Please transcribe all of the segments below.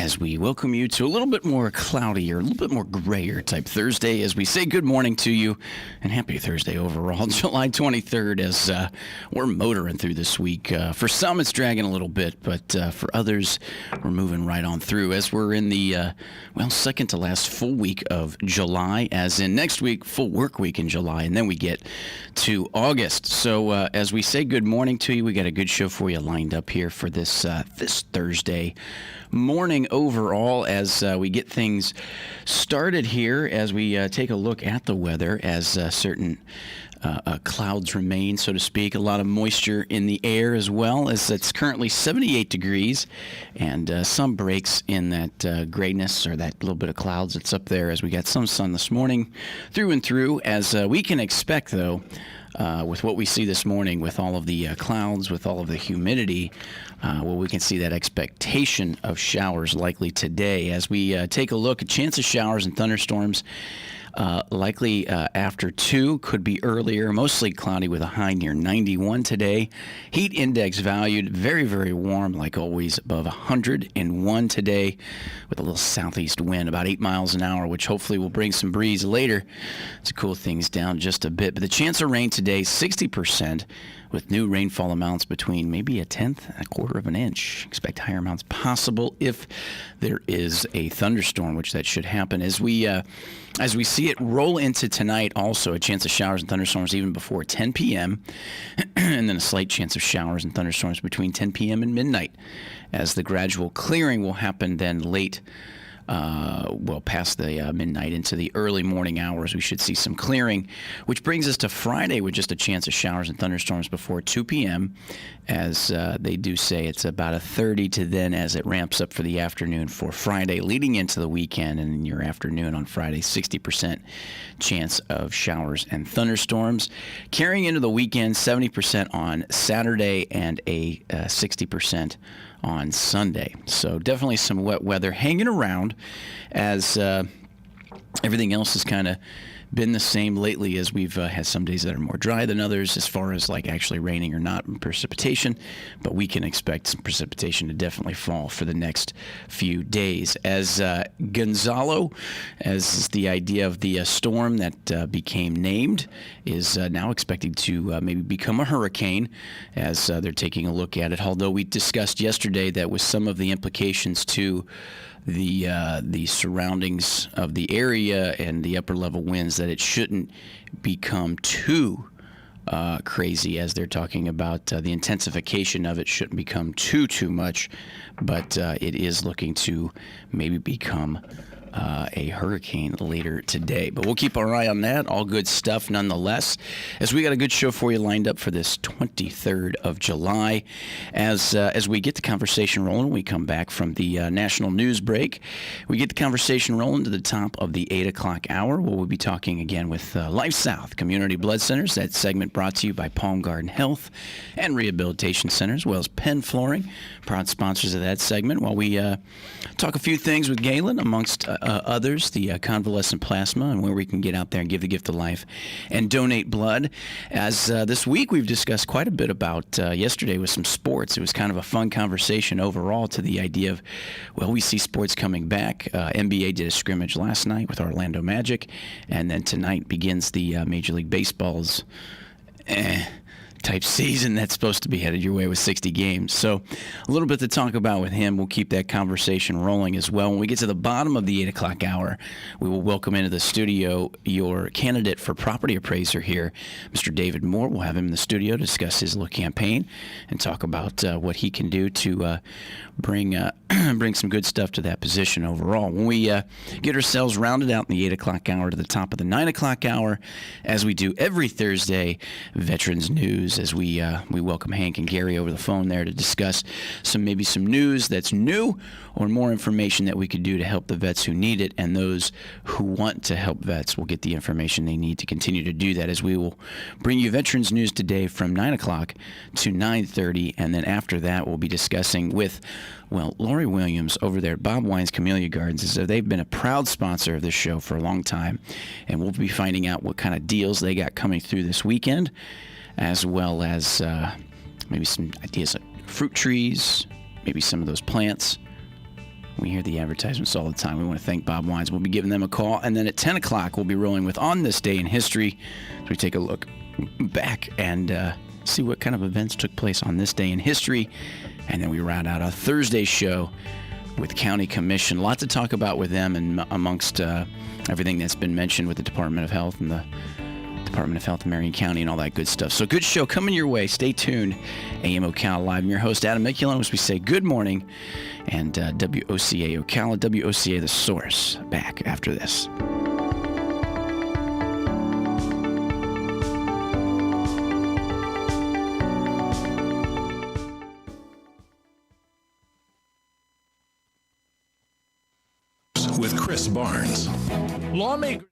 as we welcome you to a little bit more cloudier, a little bit more grayer type Thursday as we say good morning to you and happy Thursday overall, July 23rd as we're motoring through this week. For some, it's dragging a little bit, but for others, we're moving right on through as we're in the, second to last full week of July, as in next week, full work week in July, and then we get to August. So as we say good morning to you, we got a good show for you lined up here for this this Thursday morning overall as we get things started here, as we take a look at the weather as certain clouds remain, so to speak. A lot of moisture in the air as well, as it's currently 78 degrees and some breaks in that grayness or that little bit of clouds that's up there, as we got some sun this morning through and through, as we can expect though. With what we see this morning, with all of the clouds, with all of the humidity, we can see that expectation of showers likely today. As we take a look, a chance of showers and thunderstorms likely after 2, could be earlier, mostly cloudy with a high near 91 today. Heat index valued very, very warm, like always, above 101 today, with a little southeast wind, about 8 miles an hour, which hopefully will bring some breeze later to cool things down just a bit. But the chance of rain today, 60%, with new rainfall amounts between maybe a tenth and a quarter of an inch. Expect higher amounts possible if there is a thunderstorm, which that should happen. As we see it roll into tonight, also a chance of showers and thunderstorms even before 10 p.m., and then a slight chance of showers and thunderstorms between 10 p.m. and midnight, as the gradual clearing will happen then late, past the midnight into the early morning hours. We should see some clearing, which brings us to Friday with just a chance of showers and thunderstorms before 2 p.m. As they do say, it's about a 30 to then as it ramps up for the afternoon for Friday, leading into the weekend, and in your afternoon on Friday, 60% chance of showers and thunderstorms. Carrying into the weekend, 70% on Saturday and a 60% on Sunday. So definitely some wet weather hanging around, as everything else has kind of been the same lately, as we've had some days that are more dry than others as far as like actually raining or not precipitation, but we can expect some precipitation to definitely fall for the next few days. As Gonzalo, as is the idea of the storm that became named, is now expected to maybe become a hurricane, as they're taking a look at it, although we discussed yesterday that with some of the implications to the surroundings of the area and the upper level winds, that it shouldn't become too crazy, as they're talking about the intensification of it shouldn't become too much, but it is looking to maybe become a hurricane later today. But we'll keep our eye on that. All good stuff nonetheless, as we got a good show for you lined up for this 23rd of July. As we get the conversation rolling, we come back from the national news break. We get the conversation rolling to the top of the 8 o'clock hour, where we'll be talking again with Life South Community Blood Centers. That segment brought to you by Palm Garden Health and Rehabilitation Center, as well as Penn Flooring, proud sponsors of that segment, while we talk a few things with Galen, amongst others, the convalescent plasma, and where we can get out there and give the gift of life and donate blood. As this week we've discussed quite a bit about yesterday with some sports. It was kind of a fun conversation overall, to the idea of, we see sports coming back. NBA did a scrimmage last night with Orlando Magic, and then tonight begins the Major League Baseball's type season that's supposed to be headed your way with 60 games. So a little bit to talk about with him. We'll keep that conversation rolling as well. When we get to the bottom of the 8 o'clock hour, we will welcome into the studio your candidate for property appraiser here, Mr. David Moore. We'll have him in the studio to discuss his little campaign and talk about what he can do to bring some good stuff to that position overall. When we get ourselves rounded out in the 8 o'clock hour to the top of the 9 o'clock hour, as we do every Thursday, Veterans News, as we welcome Hank and Gary over the phone there to discuss some news that's new, or more information that we could do to help the vets who need it, and those who want to help vets will get the information they need to continue to do that, as we will bring you Veterans News today from 9 o'clock to 9:30, and then after that we'll be discussing with Lori Williams over there at Bob Wine's Camellia Gardens. So they've been a proud sponsor of this show for a long time, and we'll be finding out what kind of deals they got coming through this weekend, as well as maybe some ideas like fruit trees, maybe some of those plants We hear the advertisements all the time. We want to thank Bob Wines. We'll be giving them a call. And then at 10 o'clock, we'll be rolling with On This Day in History. So we take a look back and see what kind of events took place on this day in history. And then we round out a Thursday show with County Commission. Lots to talk about with them and amongst everything that's been mentioned with the Department of Health and the Department of Health in Marion County and all that good stuff. So good show coming your way. Stay tuned. AM Ocala Live. I'm your host, Adam Mikulin, as we say good morning. And WOCA Ocala, WOCA The Source. Back after this. With Chris Barnes. Lawmakers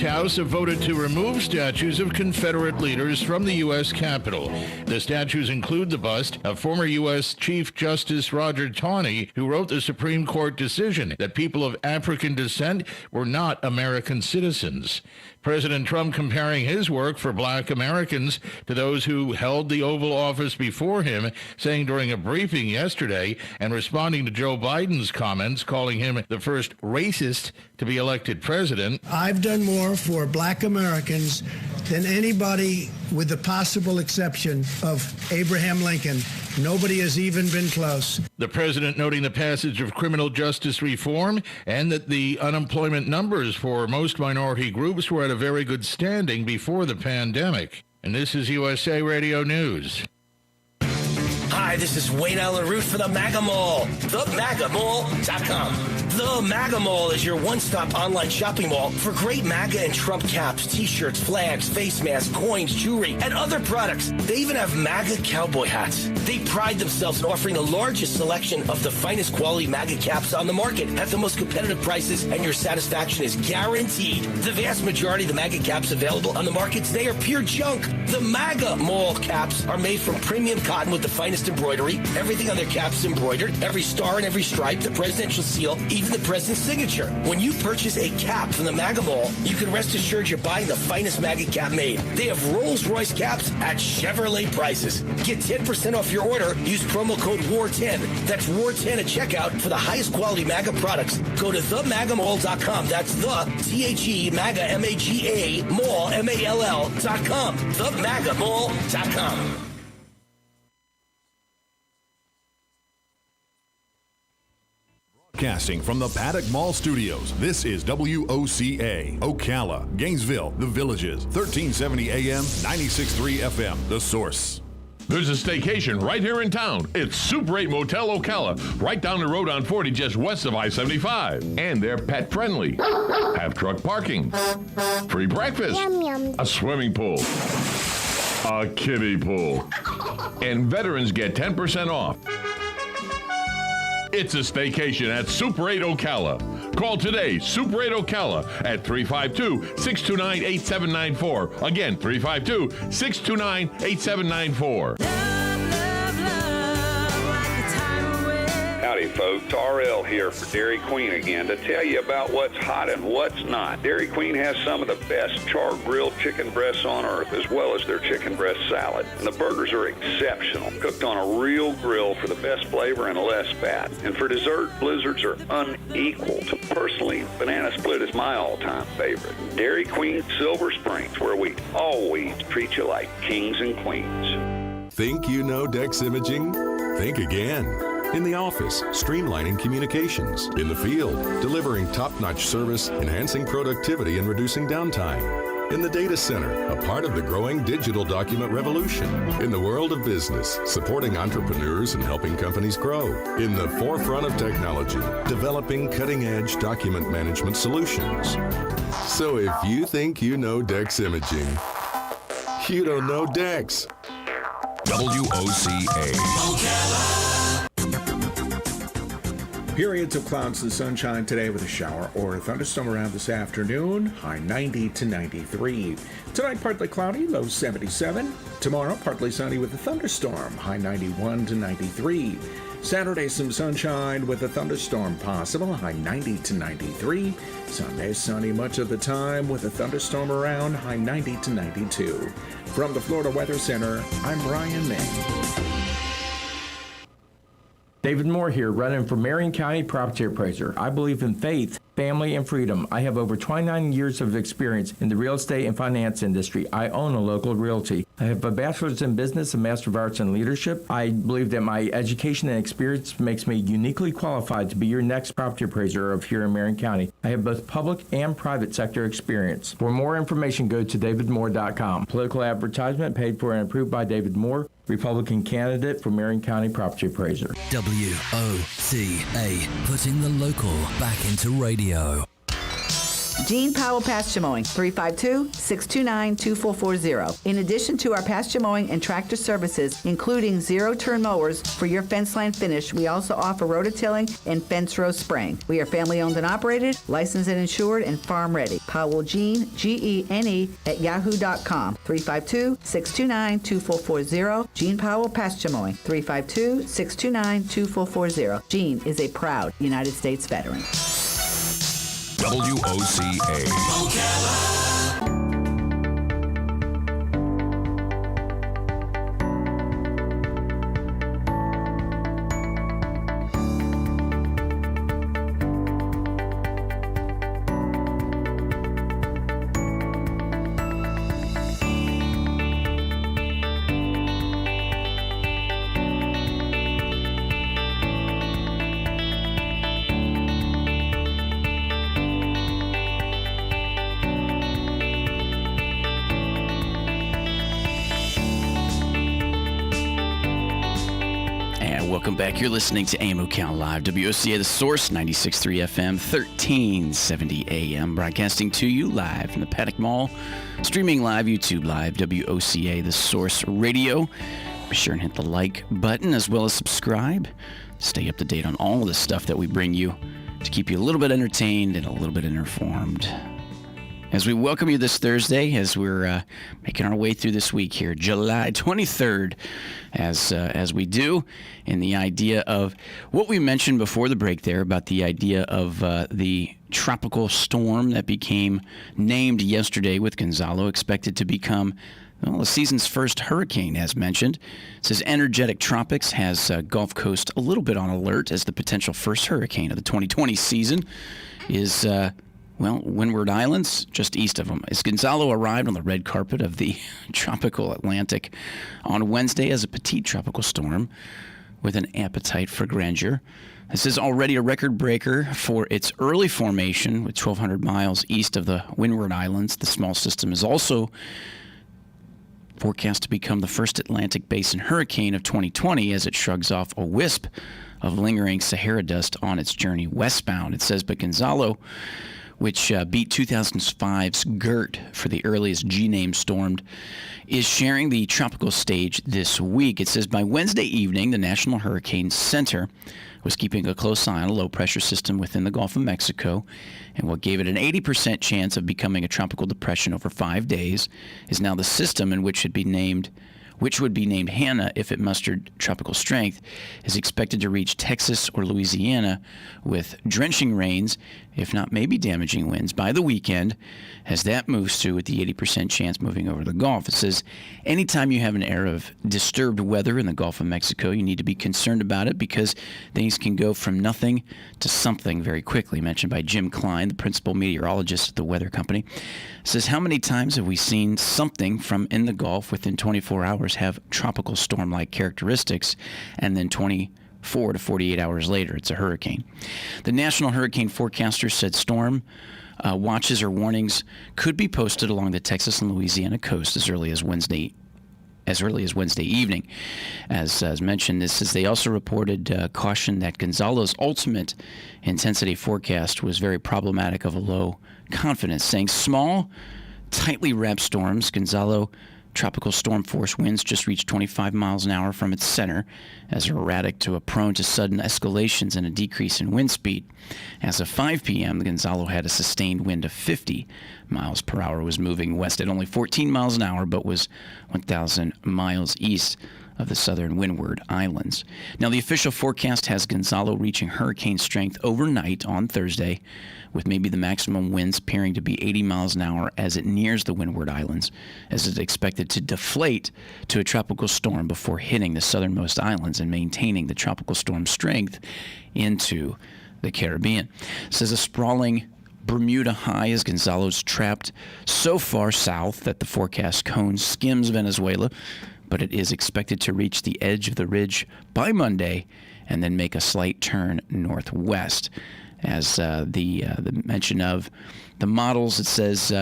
House have voted to remove statues of Confederate leaders from the U.S. Capitol. The statues include the bust of former U.S. Chief Justice Roger Taney, who wrote the Supreme Court decision that people of African descent were not American citizens. President Trump comparing his work for black Americans to those who held the Oval Office before him, saying during a briefing yesterday and responding to Joe Biden's comments, calling him the first racist to be elected president. I've done more for black Americans than anybody, with the possible exception of Abraham Lincoln. Nobody has even been close. The president noting the passage of criminal justice reform and that the unemployment numbers for most minority groups were at a very good standing before the pandemic. And this is USA Radio News. Hi, this is Wayne Allen Root for the MAGA Mall, themagamall.com. The MAGA Mall is your one-stop online shopping mall for great MAGA and Trump caps, t-shirts, flags, face masks, coins, jewelry, and other products. They even have MAGA cowboy hats. They pride themselves in offering the largest selection of the finest quality MAGA caps on the market at the most competitive prices, and your satisfaction is guaranteed. The vast majority of the MAGA caps available on the market today are pure junk. The MAGA Mall caps are made from premium cotton with the finest embroidery. Everything on their caps is embroidered. Every star and every stripe, the presidential seal, even the president's signature. When you purchase a cap from the MAGA Mall, you can rest assured you're buying the finest MAGA cap made. They have Rolls-Royce caps at Chevrolet prices. Get 10% off your order. Use promo code WAR10. That's WAR10 at checkout for the highest quality MAGA products. Go to themagamall.com. That's the THE MAGA MAGA Mall MALL.com. Themagamall.com. Broadcasting from the Paddock Mall Studios, this is WOCA, Ocala, Gainesville, The Villages, 1370 AM, 96.3 FM, The Source. There's a staycation right here in town. It's Super 8 Motel Ocala, right down the road on 40, just west of I-75. And they're pet friendly. Have truck parking, free breakfast, a swimming pool, a kiddie pool, and veterans get 10% off. It's a staycation at Super 8 Ocala. Call today, Super 8 Ocala at 352-629-8794. Again, 352-629-8794. Howdy, folks. RL here for Dairy Queen again to tell you about what's hot and what's not. Dairy Queen has some of the best char-grilled chicken breasts on earth, as well as their chicken breast salad. And the burgers are exceptional, cooked on a real grill for the best flavor and less fat. And for dessert, blizzards are unequaled. Personally, banana split is my all-time favorite. Dairy Queen Silver Springs, where we always treat you like kings and queens. Think you know Dex Imaging? Think again. In the office, streamlining communications. In the field, delivering top-notch service, enhancing productivity and reducing downtime. In the data center, a part of the growing digital document revolution. In the world of business, supporting entrepreneurs and helping companies grow. In the forefront of technology, developing cutting-edge document management solutions. So if you think you know Dex Imaging, you don't know Dex. WOCA. Periods of clouds and sunshine today with a shower or a thunderstorm around this afternoon. High 90 to 93. Tonight, partly cloudy, low 77. Tomorrow, partly sunny with a thunderstorm. High 91 to 93. Saturday, some sunshine with a thunderstorm possible. High 90 to 93. Sunday, sunny much of the time with a thunderstorm around. High 90 to 92. From the Florida Weather Center, I'm Brian May. David Moore here, running for Marion County Property Appraiser. I believe in faith, family, and freedom. I have over 29 years of experience in the real estate and finance industry. I own a local realty. I have a bachelor's in business and master of arts in leadership. I believe that my education and experience makes me uniquely qualified to be your next property appraiser of here in Marion County. I have both public and private sector experience. For more information, go to davidmoore.com. Political advertisement paid for and approved by David Moore, Republican candidate for Marion County Property Appraiser. WOCA, putting the local back into radio. Gene Powell Pasture Mowing, 352-629-2440. In addition to our pasture mowing and tractor services, including zero-turn mowers for your fence line finish, we also offer rototilling and fence row spraying. We are family-owned and operated, licensed and insured, and farm-ready. Powell Gene, Gene, at yahoo.com, 352-629-2440. Gene Powell Pasture Mowing, 352-629-2440. Gene is a proud United States veteran. WOCA. Welcome back. You're listening to AM Ocala Live, WOCA, The Source, 96.3 FM, 1370 AM, broadcasting to you live from the Paddock Mall, streaming live, YouTube Live, WOCA, The Source Radio. Be sure and hit the like button as well as subscribe. Stay up to date on all the stuff that we bring you to keep you a little bit entertained and a little bit informed. As we welcome you this Thursday, as we're making our way through this week here, July 23rd, as we do, in the idea of what we mentioned before the break there about the idea of the tropical storm that became named yesterday with Gonzalo, expected to become the season's first hurricane, as mentioned. It says energetic tropics has Gulf Coast a little bit on alert as the potential first hurricane of the 2020 season is... Windward Islands, just east of them. As Gonzalo arrived on the red carpet of the tropical Atlantic on Wednesday as a petite tropical storm with an appetite for grandeur. This is already a record breaker for its early formation with 1,200 miles east of the Windward Islands. The small system is also forecast to become the first Atlantic Basin hurricane of 2020 as it shrugs off a wisp of lingering Sahara dust on its journey westbound. It says, but Gonzalo, which beat 2005's Gert for the earliest G-name storm, is sharing the tropical stage this week. It says by Wednesday evening, the National Hurricane Center was keeping a close eye on a low-pressure system within the Gulf of Mexico, and what gave it an 80% chance of becoming a tropical depression over 5 days is now the system in which would be named Hannah if it mustered tropical strength, is expected to reach Texas or Louisiana with drenching rains, if not maybe damaging winds, by the weekend, as that moves through with the 80% chance moving over the Gulf. It says anytime you have an era of disturbed weather in the Gulf of Mexico, you need to be concerned about it because things can go from nothing to something very quickly, mentioned by Jim Klein, the principal meteorologist at the weather company. It says, how many times have we seen something from in the Gulf within 24 hours have tropical storm-like characteristics, and then 24 to 48 hours later, it's a hurricane? The National Hurricane Forecaster said storm watches or warnings could be posted along the Texas and Louisiana coast as early as Wednesday evening. As mentioned, they also reported caution that Gonzalo's ultimate intensity forecast was very problematic of a low confidence, saying small, tightly wrapped storms. Gonzalo tropical storm force winds just reached 25 miles an hour from its center, as erratic to a prone to sudden escalations and a decrease in wind speed. As of 5 p.m., the Gonzalo had a sustained wind of 50 miles per hour, was moving west at only 14 miles an hour, but was 1,000 miles east of the southern Windward Islands. Now, the official forecast has Gonzalo reaching hurricane strength overnight on Thursday, with maybe the maximum winds appearing to be 80 miles an hour as it nears the Windward Islands, as it's expected to deflate to a tropical storm before hitting the southernmost islands and maintaining the tropical storm strength into the Caribbean. It says a sprawling Bermuda high as Gonzalo's trapped so far south that the forecast cone skims Venezuela, but it is expected to reach the edge of the ridge by Monday and then make a slight turn northwest. As the mention of the models, it says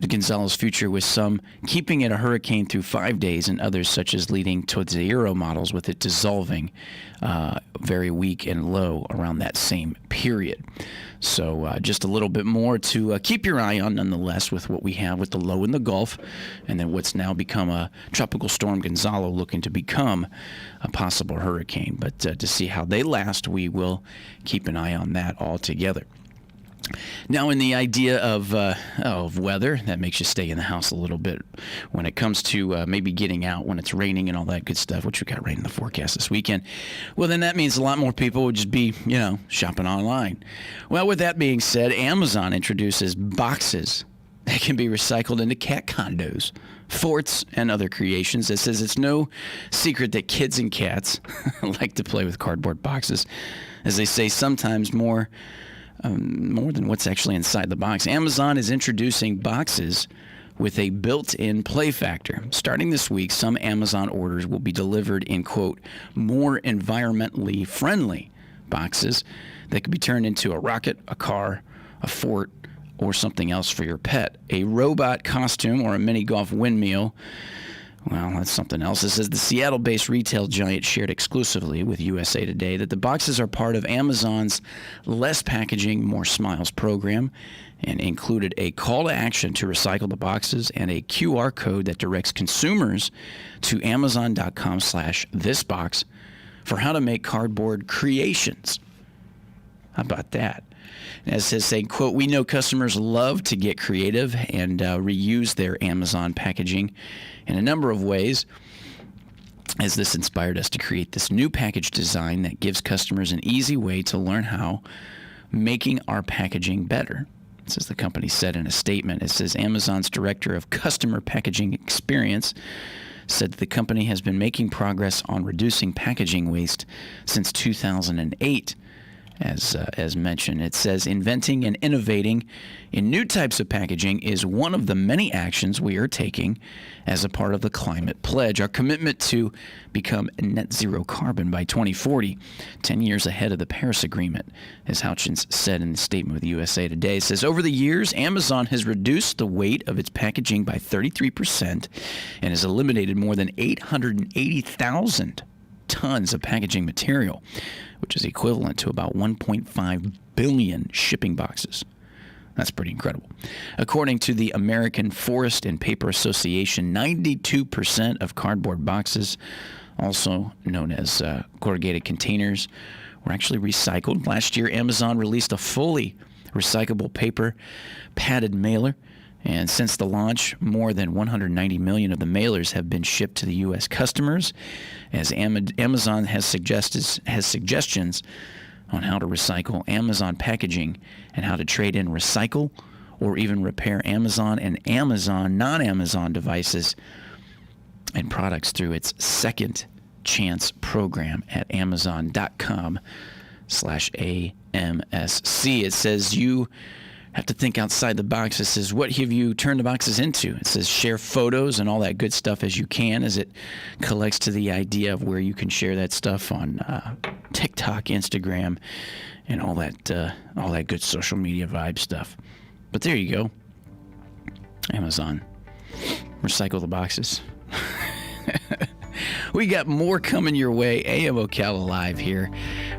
Gonzalo's future with some keeping it a hurricane through 5 days and others such as leading to zero models with it dissolving very weak and low around that same period. So just a little bit more to keep your eye on nonetheless with what we have with the low in the Gulf and then what's now become a tropical storm Gonzalo looking to become a possible hurricane. But to see how they last, we will keep an eye on that altogether. Now, in the idea of weather, that makes you stay in the house a little bit when it comes to maybe getting out when it's raining and all that good stuff, which we got rain in the forecast this weekend. Well, then that means a lot more people would just be, shopping online. Well, with that being said, Amazon introduces boxes that can be recycled into cat condos, forts, and other creations. It says it's no secret that kids and cats like to play with cardboard boxes. As they say, sometimes more than what's actually inside the box. Amazon is introducing boxes with a built-in play factor. Starting this week, some Amazon orders will be delivered in, quote, more environmentally friendly boxes that could be turned into a rocket, a car, a fort, or something else for your pet. A robot costume or a mini golf windmill. Well, that's something else. It says the Seattle-based retail giant shared exclusively with USA Today that the boxes are part of Amazon's Less Packaging, More Smiles program and included a call to action to recycle the boxes and a QR code that directs consumers to amazon.com/thisbox for how to make cardboard creations. How about that? As it says, saying, quote, we know customers love to get creative and reuse their Amazon packaging in a number of ways, as this inspired us to create this new package design that gives customers an easy way to learn how making our packaging better. This is the company said in a statement. It says Amazon's director of customer packaging experience said the company has been making progress on reducing packaging waste since 2008. As mentioned, it says inventing and innovating in new types of packaging is one of the many actions we are taking as a part of the climate pledge. Our commitment to become net zero carbon by 2040, 10 years ahead of the Paris Agreement, as Houchins said in the statement with USA Today. It says over the years, Amazon has reduced the weight of its packaging by 33% and has eliminated more than 880,000 tons of packaging material, which is equivalent to about 1.5 billion shipping boxes. That's pretty incredible. According to the American Forest and Paper Association, 92% of cardboard boxes, also known as corrugated containers, were actually recycled. Last year, Amazon released a fully recyclable paper padded mailer. And since the launch, more than 190 million of the mailers have been shipped to the U.S. customers, as Amazon has suggestions on how to recycle Amazon packaging and how to trade in recycle or even repair Amazon and Amazon non-Amazon devices and products through its Second Chance program at amazon.com/AMSC. It says you have to think outside the box. It says, what have you turned the boxes into? It says share photos and all that good stuff as you can, as it collects to the idea of where you can share that stuff on TikTok, Instagram, and all that good social media vibe stuff. But there you go. Amazon. Recycle the boxes. We got more coming your way. AM Ocala Live here.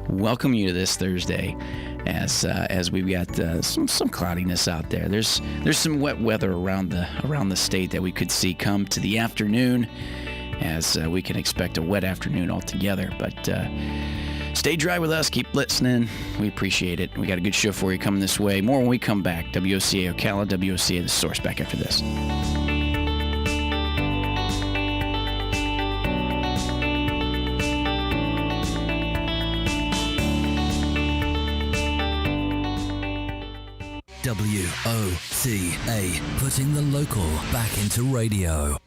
Welcome you to this Thursday. As we've got some cloudiness out there. There's some wet weather around the state that we could see come to the afternoon, as we can expect a wet afternoon altogether. But stay dry with us. Keep listening. We appreciate it. We got a good show for you coming this way. More when we come back. WOCA Ocala, WOCA The Source. Back after this. WOCA, putting the local back into radio.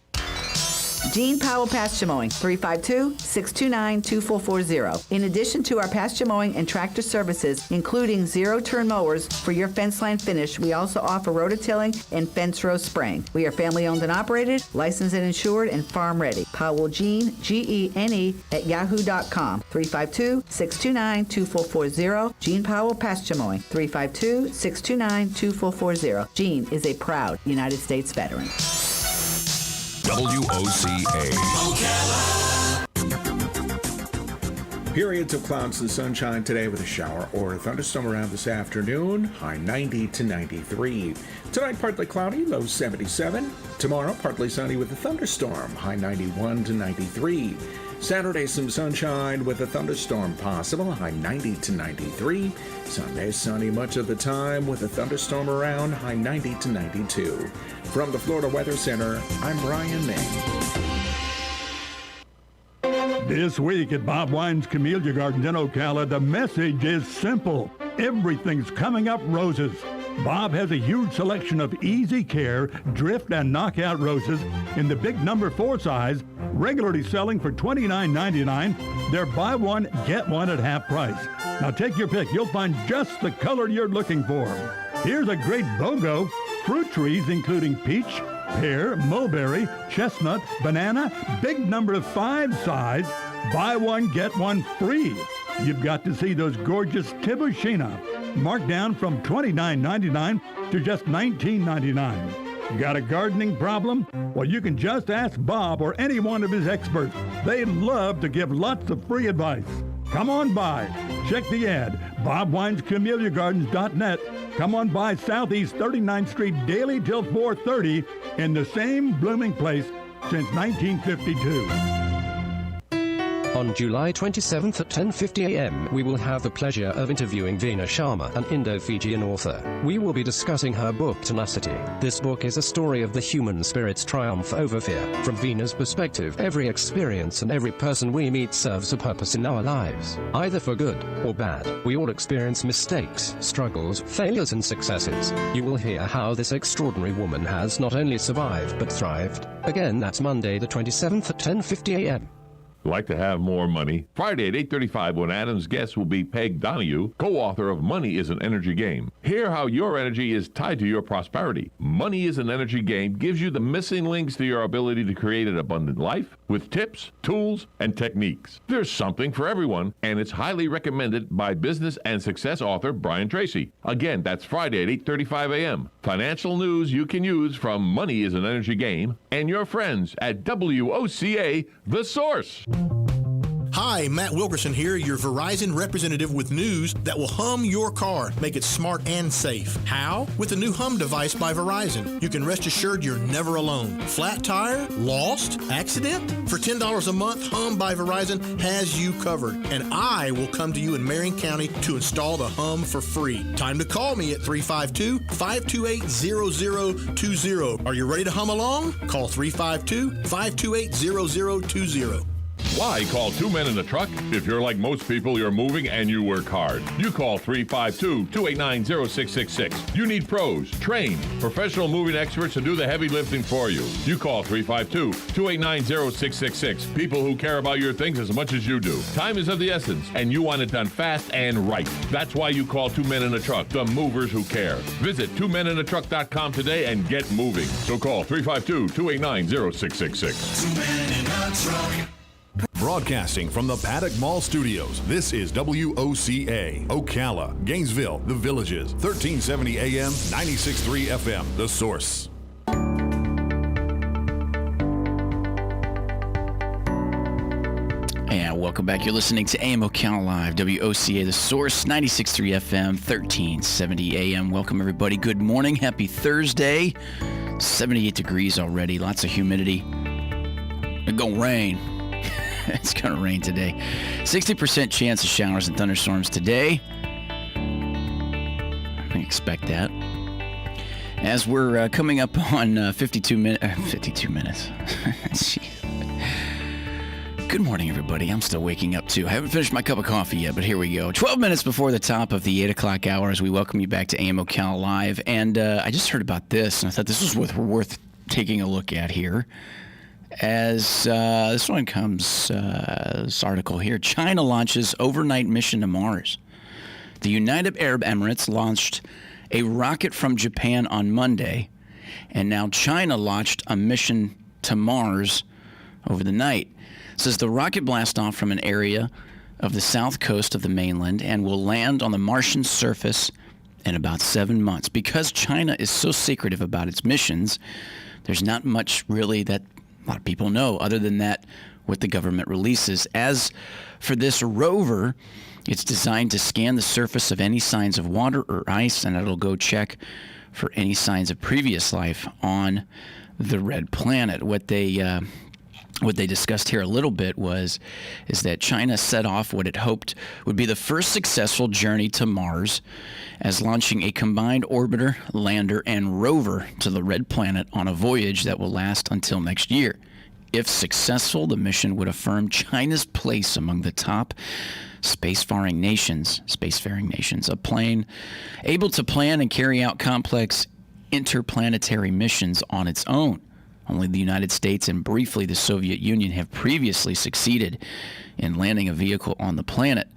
Gene Powell Pasture Mowing, 352-629-2440. In addition to our pasture mowing and tractor services, including zero-turn mowers for your fence line finish, we also offer rototilling and fence row spraying. We are family-owned and operated, licensed and insured, and farm-ready. Powell Gene, Gene, at yahoo.com, 352-629-2440. Gene Powell Pasture Mowing, 352-629-2440. Gene is a proud United States veteran. WOCA. Periods of clouds and sunshine today with a shower or a thunderstorm around this afternoon. High 90 to 93. Tonight, partly cloudy, low 77. Tomorrow, partly sunny with a thunderstorm. High 91 to 93. Saturday, some sunshine with a thunderstorm possible. High 90 to 93. Sunday, sunny much of the time with a thunderstorm around. High 90 to 92. From the Florida Weather Center, I'm Brian May. This week at Bob Wine's Camellia Gardens in Ocala, the message is simple. Everything's coming up roses. Bob has a huge selection of easy care, drift, and knockout roses in the big number 4 size, regularly selling for $29.99. They're buy one, get one at half price. Now take your pick. You'll find just the color you're looking for. Here's a great BOGO. Fruit trees including peach, pear, mulberry, chestnut, banana, big number of 5 size, buy one, get one free. You've got to see those gorgeous Tibushina, marked down from $29.99 to just $19.99. Got a gardening problem? Well, you can just ask Bob or any one of his experts. They love to give lots of free advice. Come on by. Check the ad, bobwinescamelliagardens.net. Come on by Southeast 39th Street daily till 4:30 in the same blooming place since 1952. On July 27th at 10:50 a.m., we will have the pleasure of interviewing Veena Sharma, an Indo-Fijian author. We will be discussing her book, Tenacity. This book is a story of the human spirit's triumph over fear. From Veena's perspective, every experience and every person we meet serves a purpose in our lives, either for good or bad. We all experience mistakes, struggles, failures, and successes. You will hear how this extraordinary woman has not only survived but thrived. Again, that's Monday the 27th at 10:50 a.m. Like to have more money? Friday at 8:35 when Adam's guest will be Peg Donahue, co-author of Money is an Energy Game. Hear how your energy is tied to your prosperity. Money is an Energy Game gives you the missing links to your ability to create an abundant life with tips, tools, and techniques. There's something for everyone, and it's highly recommended by business and success author Brian Tracy. Again, that's Friday at 8:35 a.m. Financial news you can use from Money is an Energy Game and your friends at WOCA, The Source. Hi, Matt Wilkerson here, your Verizon representative with news that will hum your car, make it smart and safe. How? With the new Hum device by Verizon. You can rest assured you're never alone. Flat tire? Lost? Accident? For $10 a month, Hum by Verizon has you covered. And I will come to you in Marion County to install the Hum for free. Time to call me at 352-528-0020. Are you ready to hum along? Call 352-528-0020. Why call Two Men in a Truck? If you're like most people, you're moving and you work hard. You call 352-289-0666. You need pros, trained, professional moving experts to do the heavy lifting for you. You call 352-289-0666. People who care about your things as much as you do. Time is of the essence, and you want it done fast and right. That's why you call Two Men in a Truck, the movers who care. Visit twomeninatruck.com today and get moving. So call 352-289-0666. 2 Men in a Truck. Broadcasting from the Paddock Mall Studios, this is WOCA, Ocala, Gainesville, The Villages, 1370 AM, 96.3 FM, The Source. And welcome back. You're listening to AM Ocala Live, WOCA, The Source, 96.3 FM, 1370 AM. Welcome, everybody. Good morning. Happy Thursday. 78 degrees already. Lots of humidity. It's going to rain. It's going to rain today. 60% chance of showers and thunderstorms today. I expect that. As we're coming up on 52 minutes. Jeez. Good morning, everybody. I'm still waking up, too. I haven't finished my cup of coffee yet, but here we go. 12 minutes before the top of the 8 o'clock hour as we welcome you back to AM Ocala Live. And I just heard about this, and I thought this was worth taking a look at here. As this one comes, this article here, China launches overnight mission to Mars. The United Arab Emirates launched a rocket from Japan on Monday, and now China launched a mission to Mars over the night. It says the rocket blast off from an area of the south coast of the mainland and will land on the Martian surface in about 7 months. Because China is so secretive about its missions, there's not much really that a lot of people know other than that what the government releases. As for this rover, it's designed to scan the surface of any signs of water or ice, and it'll go check for any signs of previous life on the red planet. What they discussed here a little bit is that China set off what it hoped would be the first successful journey to Mars, as launching a combined orbiter, lander, and rover to the red planet on a voyage that will last until next year. If successful, the mission would affirm China's place among the top spacefaring nations, a plane able to plan and carry out complex interplanetary missions on its own. Only the United States and briefly the Soviet Union have previously succeeded in landing a vehicle on the planet.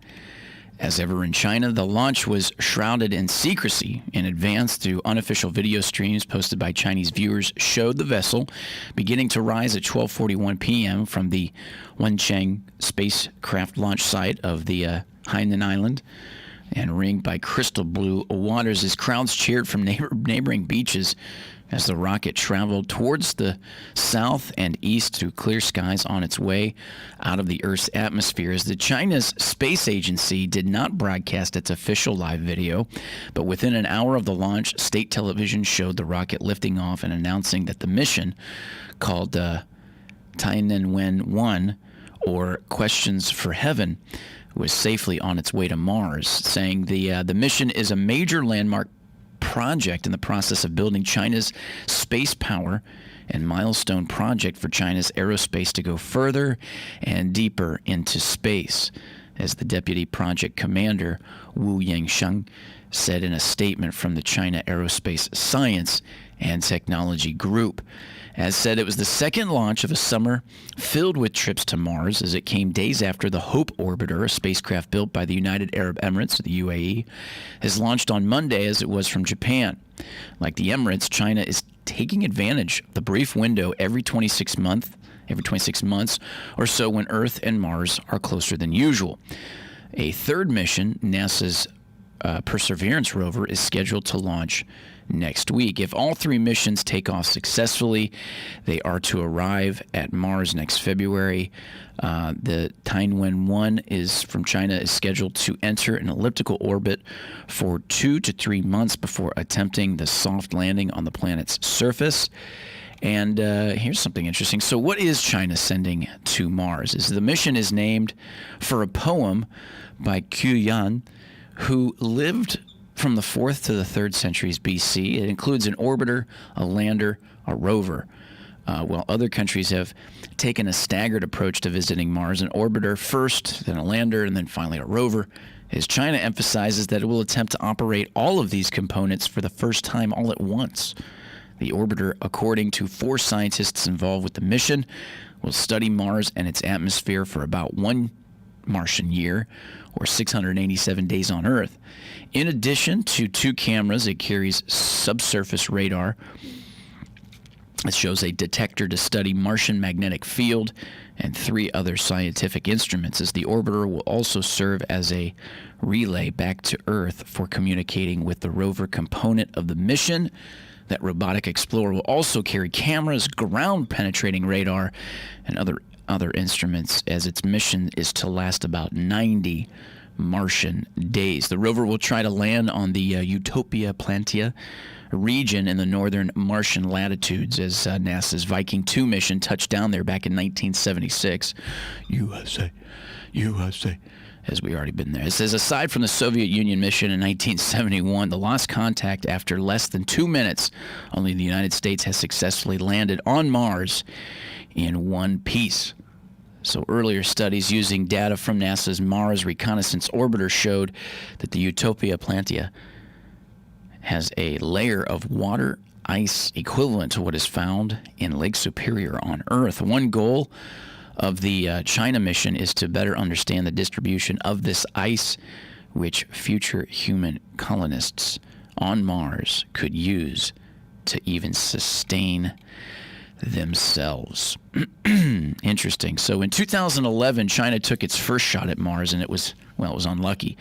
As ever in China, the launch was shrouded in secrecy in advance through unofficial video streams posted by Chinese viewers showed the vessel beginning to rise at 12:41 p.m. from the Wenchang spacecraft launch site of the Hainan Island and ringed by crystal blue waters as crowds cheered from neighboring beaches as the rocket traveled towards the south and east through clear skies on its way out of the Earth's atmosphere. As the China's space agency did not broadcast its official live video, but within an hour of the launch, state television showed the rocket lifting off and announcing that the mission, called Tianwen-1, or Questions for Heaven, was safely on its way to Mars, saying the mission is a major landmark project in the process of building China's space power and milestone project for China's aerospace to go further and deeper into space, as the deputy project commander Wu Yangsheng said in a statement from the China Aerospace Science and Technology Group. As said, it was the second launch of a summer filled with trips to Mars, as it came days after the Hope Orbiter, a spacecraft built by the United Arab Emirates, the UAE, has launched on Monday as it was from Japan. Like the Emirates, China is taking advantage of the brief window every 26 months or so when Earth and Mars are closer than usual. A third mission, NASA's Perseverance rover, is scheduled to launch next week. If all three missions take off successfully, they are to arrive at Mars next February. The Tianwen-1 is from China is scheduled to enter an elliptical orbit for 2 to 3 months before attempting the soft landing on the planet's surface. And here's something interesting. So what is China sending to Mars? The mission is named for a poem by Qu Yan, who lived from the 4th to the 3rd centuries BC. It includes an orbiter, a lander, a rover. While other countries have taken a staggered approach to visiting Mars, an orbiter first, then a lander, and then finally a rover, as China emphasizes that it will attempt to operate all of these components for the first time all at once. The orbiter, according to 4 scientists involved with the mission, will study Mars and its atmosphere for about 1 Martian year, or 687 days on Earth. In addition to 2 cameras, it carries subsurface radar. It shows a detector to study Martian magnetic field and 3 other scientific instruments, as the orbiter will also serve as a relay back to Earth for communicating with the rover component of the mission. That robotic explorer will also carry cameras, ground-penetrating radar, and other instruments, as its mission is to last about 90 Martian days. The rover will try to land on the Utopia Planitia region in the northern Martian latitudes, as NASA's Viking 2 mission touched down there back in 1976. USA, as we already been there. It says, aside from the Soviet Union mission in 1971, the lost contact after less than 2 minutes, only the United States has successfully landed on Mars in one piece. So earlier studies using data from NASA's Mars Reconnaissance Orbiter showed that the Utopia Planitia has a layer of water ice equivalent to what is found in Lake Superior on Earth. One goal of the China mission is to better understand the distribution of this ice, which future human colonists on Mars could use to even sustain themselves. Interesting. So in 2011, China took its first shot at Mars, and it was unlucky,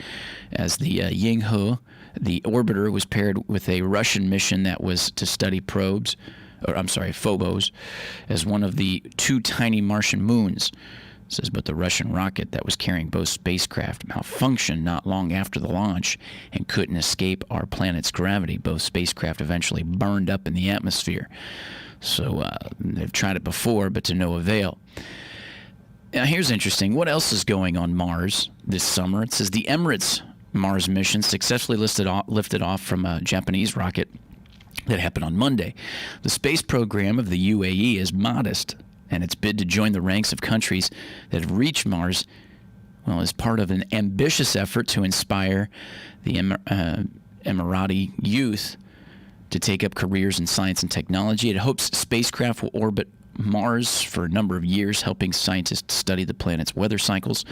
as the Yinghe, the orbiter, was paired with a Russian mission that was to study Phobos, as one of the two tiny Martian moons. It says, but the Russian rocket that was carrying both spacecraft malfunctioned not long after the launch and couldn't escape our planet's gravity. Both spacecraft eventually burned up in the atmosphere. So they've tried it before, but to no avail. Now, here's interesting. What else is going on Mars this summer? It says the Emirates Mars mission successfully lifted off from a Japanese rocket that happened on Monday. The space program of the UAE is modest, and its bid to join the ranks of countries that have reached Mars, is part of an ambitious effort to inspire the Emirati youth to take up careers in science and technology. It hopes spacecraft will orbit Mars for a number of years, helping scientists study the planet's weather cycles.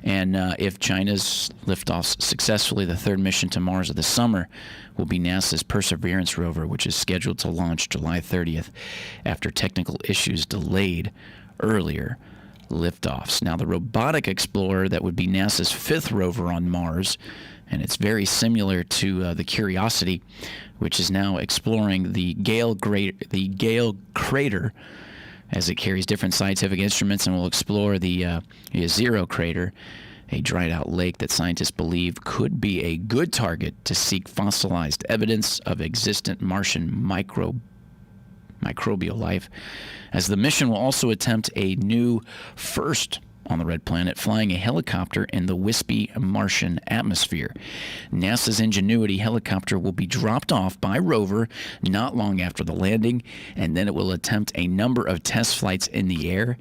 And if China's liftoffs successfully, the third mission to Mars of the summer will be NASA's Perseverance rover, which is scheduled to launch July 30th after technical issues delayed earlier liftoffs. Now, the robotic explorer that would be NASA's fifth rover on Mars, and it's very similar to the Curiosity, which is now exploring the Gale crater, as it carries different scientific instruments, and will explore the Zero crater, a dried-out lake that scientists believe could be a good target to seek fossilized evidence of existent Martian microbial life, as the mission will also attempt a new first on the red planet, flying a helicopter in the wispy Martian atmosphere. NASA's Ingenuity helicopter will be dropped off by rover not long after the landing, and then it will attempt a number of test flights in the air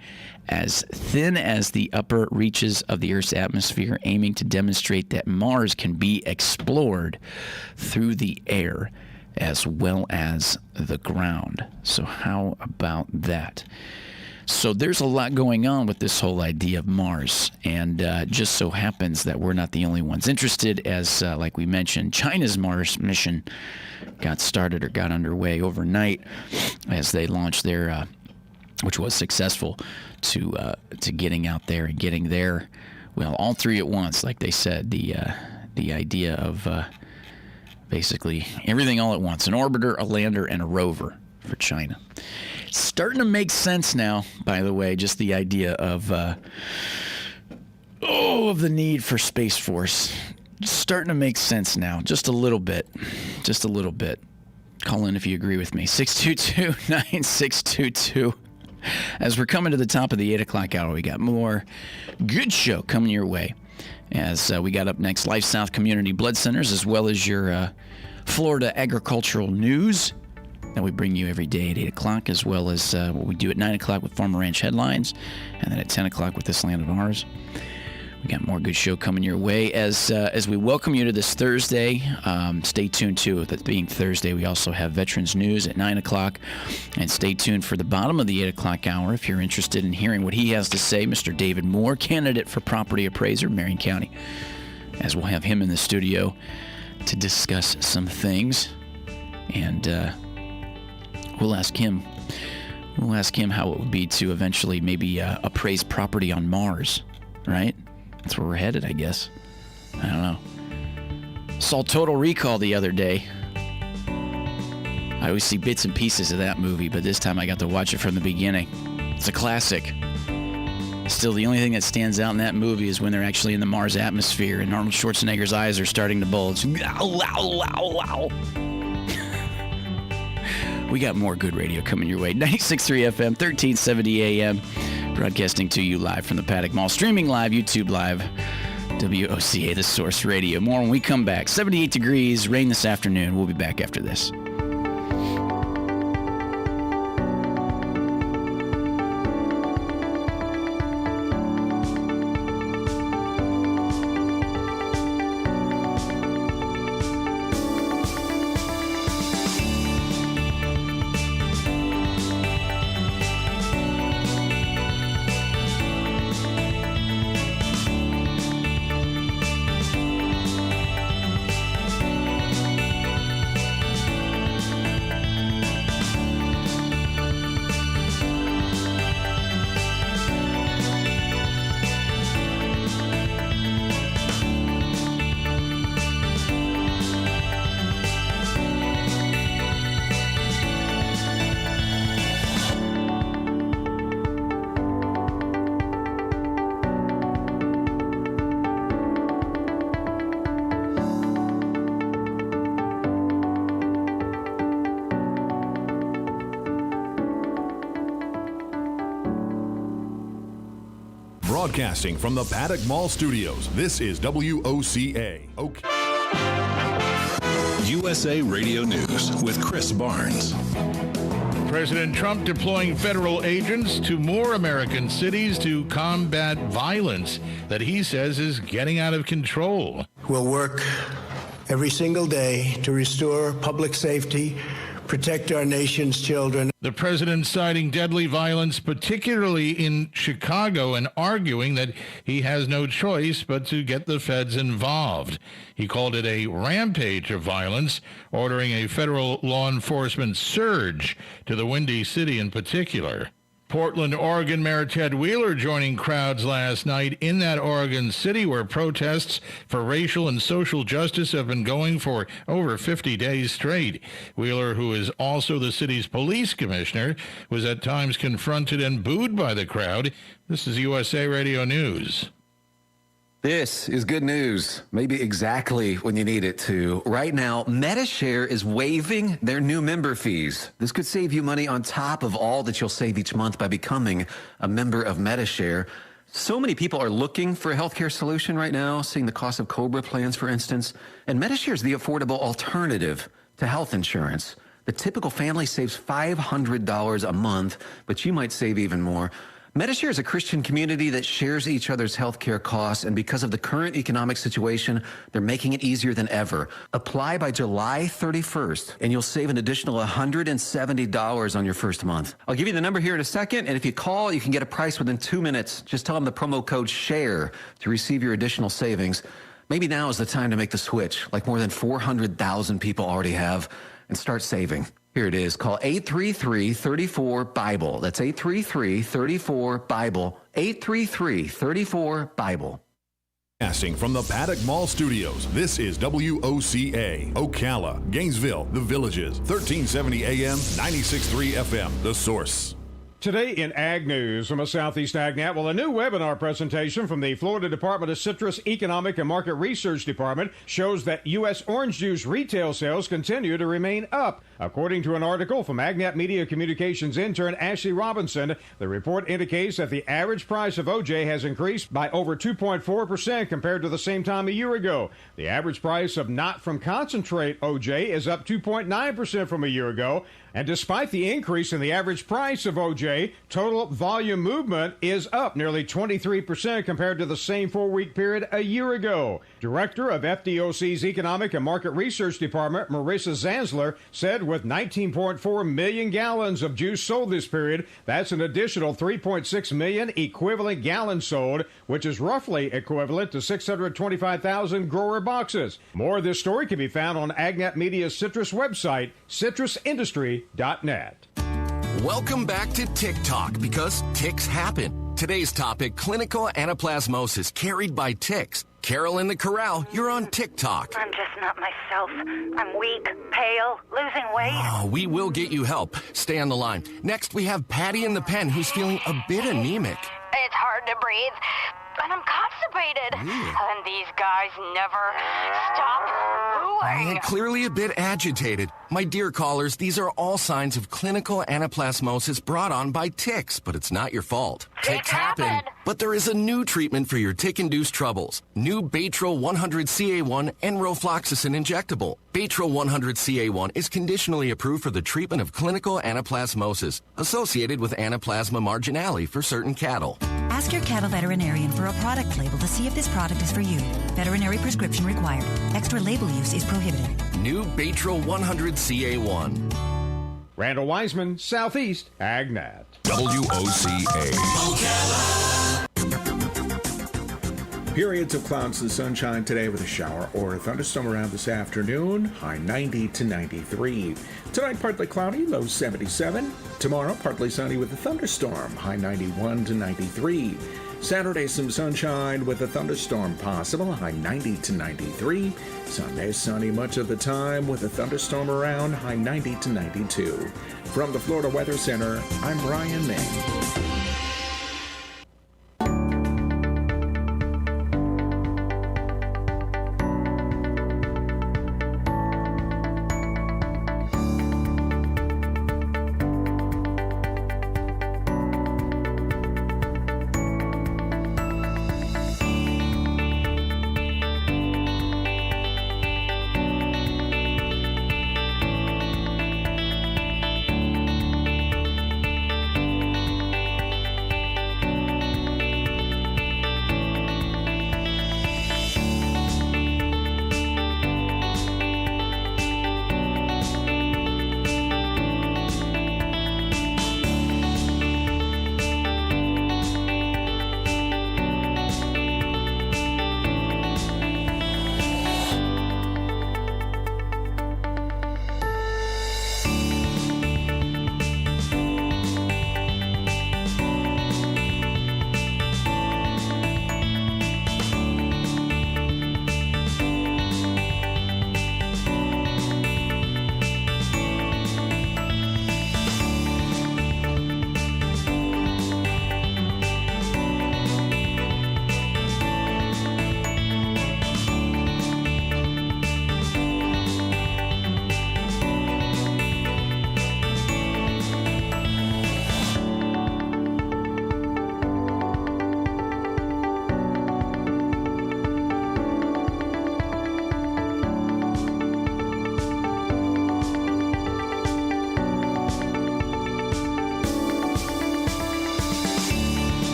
as thin as the upper reaches of the Earth's atmosphere, aiming to demonstrate that Mars can be explored through the air as well as the ground. So how about that? So there's a lot going on with this whole idea of Mars, and just so happens that we're not the only ones interested, as like we mentioned, China's Mars mission got underway overnight as they launched their, which was successful, to getting out there and getting there, all three at once, like they said, the idea of basically everything all at once, an orbiter, a lander, and a rover for China. Starting to make sense now, by the way, just the idea of the need for Space Force. Starting to make sense now, just a little bit. Call in if you agree with me. 622-9622. As we're coming to the top of the 8 o'clock hour, we got more good show coming your way. As we got up next, Life South Community Blood Centers, as well as your Florida agricultural news that we bring you every day at 8 o'clock, as well as what we do at 9 o'clock with Farmer Ranch Headlines, and then at 10 o'clock with This Land of Ours. We got more good show coming your way as we welcome you to this Thursday. Stay tuned, too. That being Thursday, we also have Veterans News at 9 o'clock. And stay tuned for the bottom of the 8 o'clock hour if you're interested in hearing what he has to say. Mr. David Moore, candidate for property appraiser, Marion County, as we'll have him in the studio to discuss some things. And we'll ask him how it would be to eventually maybe appraise property on Mars, right? That's where we're headed, I guess. I don't know. Saw Total Recall the other day. I always see bits and pieces of that movie, but this time I got to watch it from the beginning. It's a classic. Still, the only thing that stands out in that movie is when they're actually in the Mars atmosphere and Arnold Schwarzenegger's eyes are starting to bulge. We got more good radio coming your way. 96.3 FM, 1370 AM. Broadcasting to you live from the Paddock Mall. Streaming live, YouTube Live, WOCA, The Source Radio. More when we come back. 78 degrees, rain this afternoon. We'll be back after this. Broadcasting from the Paddock Mall Studios, this is WOCA. USA Radio News with Chris Barnes. President Trump deploying federal agents to more American cities to combat violence that he says is getting out of control. We'll work every single day to restore public safety, protect our nation's children. The president citing deadly violence, particularly in Chicago, and arguing that he has no choice but to get the feds involved. He called it a rampage of violence, ordering a federal law enforcement surge to the Windy City in particular. Portland, Oregon Mayor Ted Wheeler joining crowds last night in that Oregon city where protests for racial and social justice have been going for over 50 days straight. Wheeler, who is also the city's police commissioner, was at times confronted and booed by the crowd. This is USA Radio News. This is good news, maybe exactly when you need it to. Right now, MediShare is waiving their new member fees. This could save you money on top of all that you'll save each month by becoming a member of MediShare. So many people are looking for a healthcare solution right now, seeing the cost of COBRA plans, for instance. And MediShare is the affordable alternative to health insurance. The typical family saves $500 a month, but you might save even more. MediShare is a Christian community that shares each other's healthcare costs, and because of the current economic situation, they're making it easier than ever. Apply by July 31st, and you'll save an additional $170 on your first month. I'll give you the number here in a second, and if you call, you can get a price within 2 minutes. Just tell them the promo code SHARE to receive your additional savings. Maybe now is the time to make the switch, like more than 400,000 people already have, and start saving. Here it is. Call 833-34-BIBLE. That's 833-34-BIBLE. 833-34-BIBLE. Broadcasting from the Paddock Mall Studios, this is WOCA, Ocala, Gainesville, The Villages, 1370 AM, 96.3 FM, The Source. Today in Ag News from a Southeast AgNet, well, a new webinar presentation from the Florida Department of Citrus Economic and Market Research Department shows that U.S. orange juice retail sales continue to remain up. According to an article from AgNet Media Communications intern Ashley Robinson, the report indicates that the average price of OJ has increased by over 2.4% compared to the same time a year ago. The average price of not from concentrate OJ is up 2.9% from a year ago. And despite the increase in the average price of OJ, total volume movement is up nearly 23% compared to the same 4-week period a year ago. Director of FDOC's Economic and Market Research Department, Marissa Zanzler, said with 19.4 million gallons of juice sold this period, that's an additional 3.6 million equivalent gallons sold, which is roughly equivalent to 625,000 grower boxes. More of this story can be found on AgNet Media's citrus website, citrusindustry.net. Welcome back to TikTok, because ticks happen. Today's topic, clinical anaplasmosis carried by ticks. Carol in the Corral, you're on TikTok. I'm just not myself. I'm weak, pale, losing weight. Oh, we will get you help. Stay on the line. Next, we have Patty in the pen, who's feeling a bit anemic. It's hard to breathe, and I'm constipated. And these guys never stop booing. Clearly a bit agitated. My dear callers, these are all signs of clinical anaplasmosis brought on by ticks, but it's not your fault. Ticks happen. But there is a new treatment for your tick-induced troubles. New Baytril 100CA1 enrofloxacin injectable. Baytril 100CA1 is conditionally approved for the treatment of clinical anaplasmosis associated with Anaplasma marginale for certain cattle. Ask your cattle veterinarian for a product label to see if this product is for you. Veterinary prescription required. Extra label use is prohibited. New Baytril 100CA1. Randall Wiseman, Southeast AgNet. WOCA. Periods of clouds and sunshine today with a shower or a thunderstorm around this afternoon. High 90 to 93. Tonight, partly cloudy, low 77. Tomorrow, partly sunny with a thunderstorm. High 91 to 93. Saturday, some sunshine with a thunderstorm possible. High 90 to 93. Sunday, sunny much of the time with a thunderstorm around. High 90 to 92. From the Florida Weather Center, I'm Ryan May.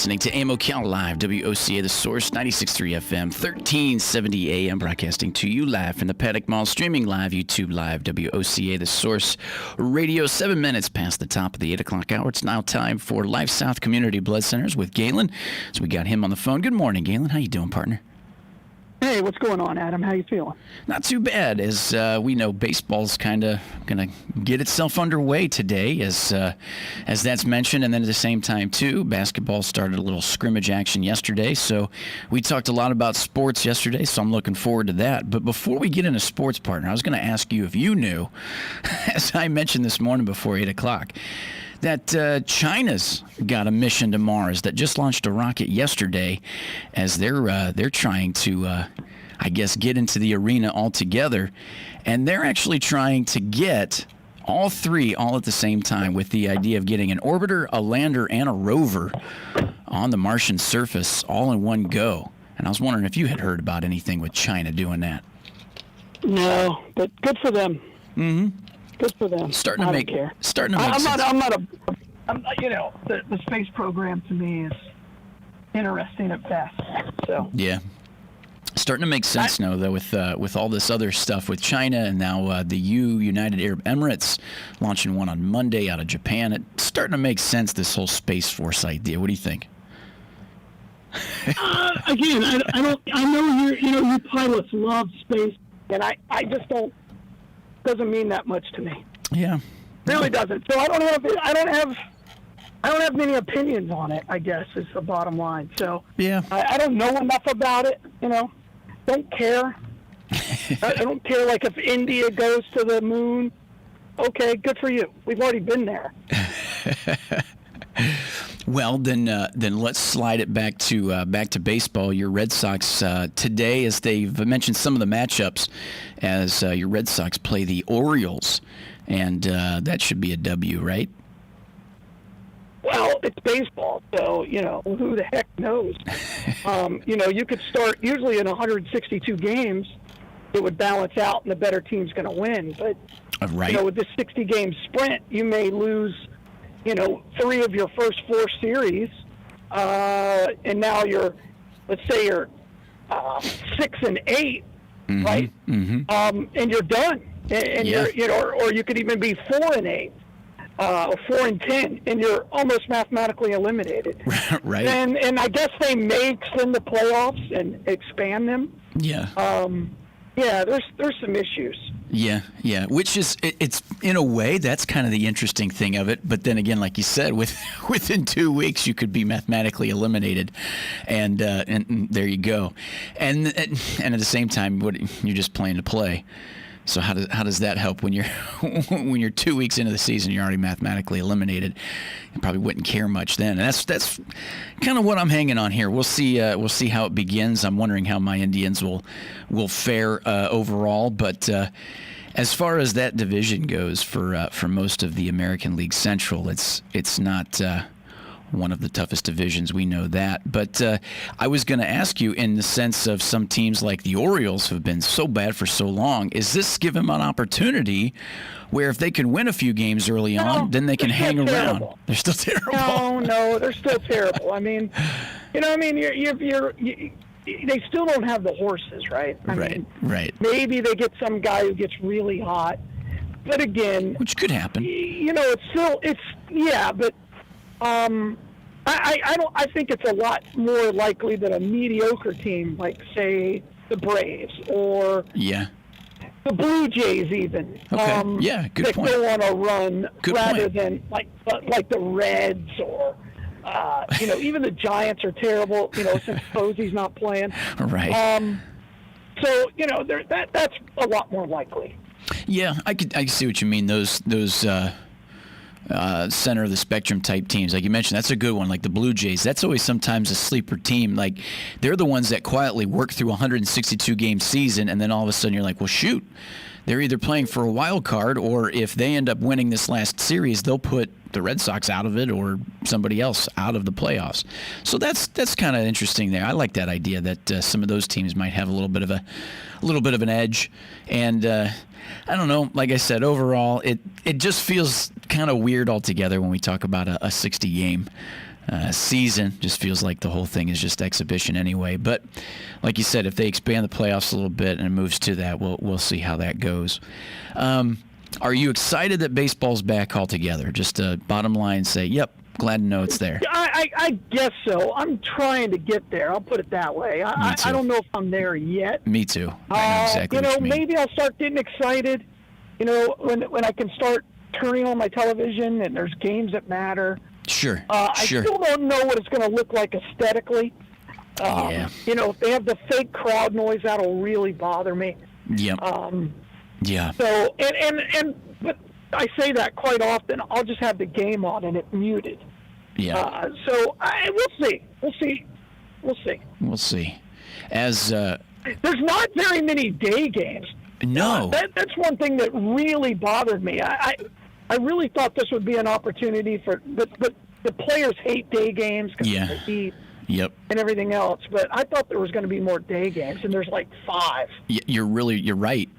listening to AM Ocala Live, WOCA, The Source, 96.3 FM, 1370 AM, broadcasting to you live from the Paddock Mall, streaming live, YouTube Live, WOCA, The Source Radio, 7 minutes past the top of the 8 o'clock hour. It's now time for Life South Community Blood Centers with Galen. So we got him on the phone. Good morning, Galen. How you doing, partner? Hey, what's going on, Adam? How you feeling? Not too bad. As we know, baseball's kind of going to get itself underway today, as that's mentioned. And then at the same time, too, basketball started a little scrimmage action yesterday. So we talked a lot about sports yesterday, so I'm looking forward to that. But before we get into sports, partner, I was going to ask you if you knew, as I mentioned this morning before 8 o'clock, that China's got a mission to Mars that just launched a rocket yesterday, as they're trying to, I guess, get into the arena altogether, and they're actually trying to get all three all at the same time, with the idea of getting an orbiter, a lander, and a rover on the Martian surface all in one go. And I was wondering if you had heard about anything with China doing that. No, but good for them. Mm-hmm. Good for them. Starting to make sense. The space program to me is interesting at best. So yeah, starting to make sense now, though, with all this other stuff with China, and now the United Arab Emirates launching one on Monday out of Japan. It's starting to make sense, this whole Space Force idea. What do you think? Again, I know you pilots love space, and I just don't. Doesn't mean that much to me. Yeah, really doesn't. So I don't have many opinions on it, I guess, is the bottom line. So yeah, I don't know enough about it. Don't care. I don't care. Like if India goes to the moon, okay, good for you. We've already been there. Well, then let's slide it back to baseball. Your Red Sox today, as they've mentioned some of the matchups, as your Red Sox play the Orioles, and that should be a W, right? Well, it's baseball, so who the heck knows? You could start usually in 162 games, it would balance out, and the better team's going to win. But right. With this 60-game sprint, you may lose. 3 of your first 4 series, and now let's say you're 6 and 8, mm-hmm, right? Mm-hmm. And you're done, and you're, or you could even be 4 and 8, or 4 and 10, and you're almost mathematically eliminated. Right. And I guess they may extend the playoffs and expand them. Yeah. There's some issues. Yeah. Which is, it's in a way, that's kind of the interesting thing of it. But then again, like you said, within 2 weeks, you could be mathematically eliminated, and there you go. And at the same time, you're just playing to play. So how does that help when you're 2 weeks into the season, you're already mathematically eliminated? You probably wouldn't care much then. And that's kind of what I'm hanging on here. We'll see how it begins. I'm wondering how my Indians will fare overall. But as far as that division goes, for most of the American League Central, it's not one of the toughest divisions. We know that. But I was going to ask you, in the sense of some teams like the Orioles who have been so bad for so long, is this give them an opportunity where if they can win a few games early on, then they can hang around? Terrible. They're still terrible. No, they're still terrible. I mean, they still don't have the horses, right? I mean, right. Maybe they get some guy who gets really hot, but again, which could happen. But I think it's a lot more likely that a mediocre team, like say the Braves or the Blue Jays, even okay. Good that point. go on a run Good rather point. than like the Reds or even the Giants are terrible. Since Posey's not playing, right? So that's a lot more likely. Yeah, I see what you mean. Those center of the spectrum type teams, like you mentioned, that's a good one. Like the Blue Jays, that's always sometimes a sleeper team. Like they're the ones that quietly work through a 162 game season, and then all of a sudden you're like, well, shoot, they're either playing for a wild card, or if they end up winning this last series, they'll put the Red Sox out of it or somebody else out of the playoffs. So that's kind of interesting there. I like that idea that some of those teams might have a little bit of an edge. And I don't know. Like I said, overall, it just feels kind of weird altogether when we talk about a 60 game season. Just feels like the whole thing is just exhibition anyway. But like you said, if they expand the playoffs a little bit and it moves to that, we'll see how that goes. Are you excited that baseball's back altogether? Just bottom line, say, yep, glad to know it's there. I guess so. I'm trying to get there. I'll put it that way. I don't know if I'm there yet. Me too. I know exactly what you mean. Maybe I'll start getting excited, when I can start turning on my television and there's games that matter. Sure. I still don't know what it's going to look like aesthetically. If they have the fake crowd noise, that'll really bother me. Yep. Yeah. So, but I say that quite often. I'll just have the game on and it muted. Yeah. We'll see. We'll see. As there's not very many day games. No. That's one thing that really bothered me. I really thought this would be an opportunity but the players hate day games because of the heat. Yep. And everything else, but I thought there was going to be more day games, and there's like 5. You're right,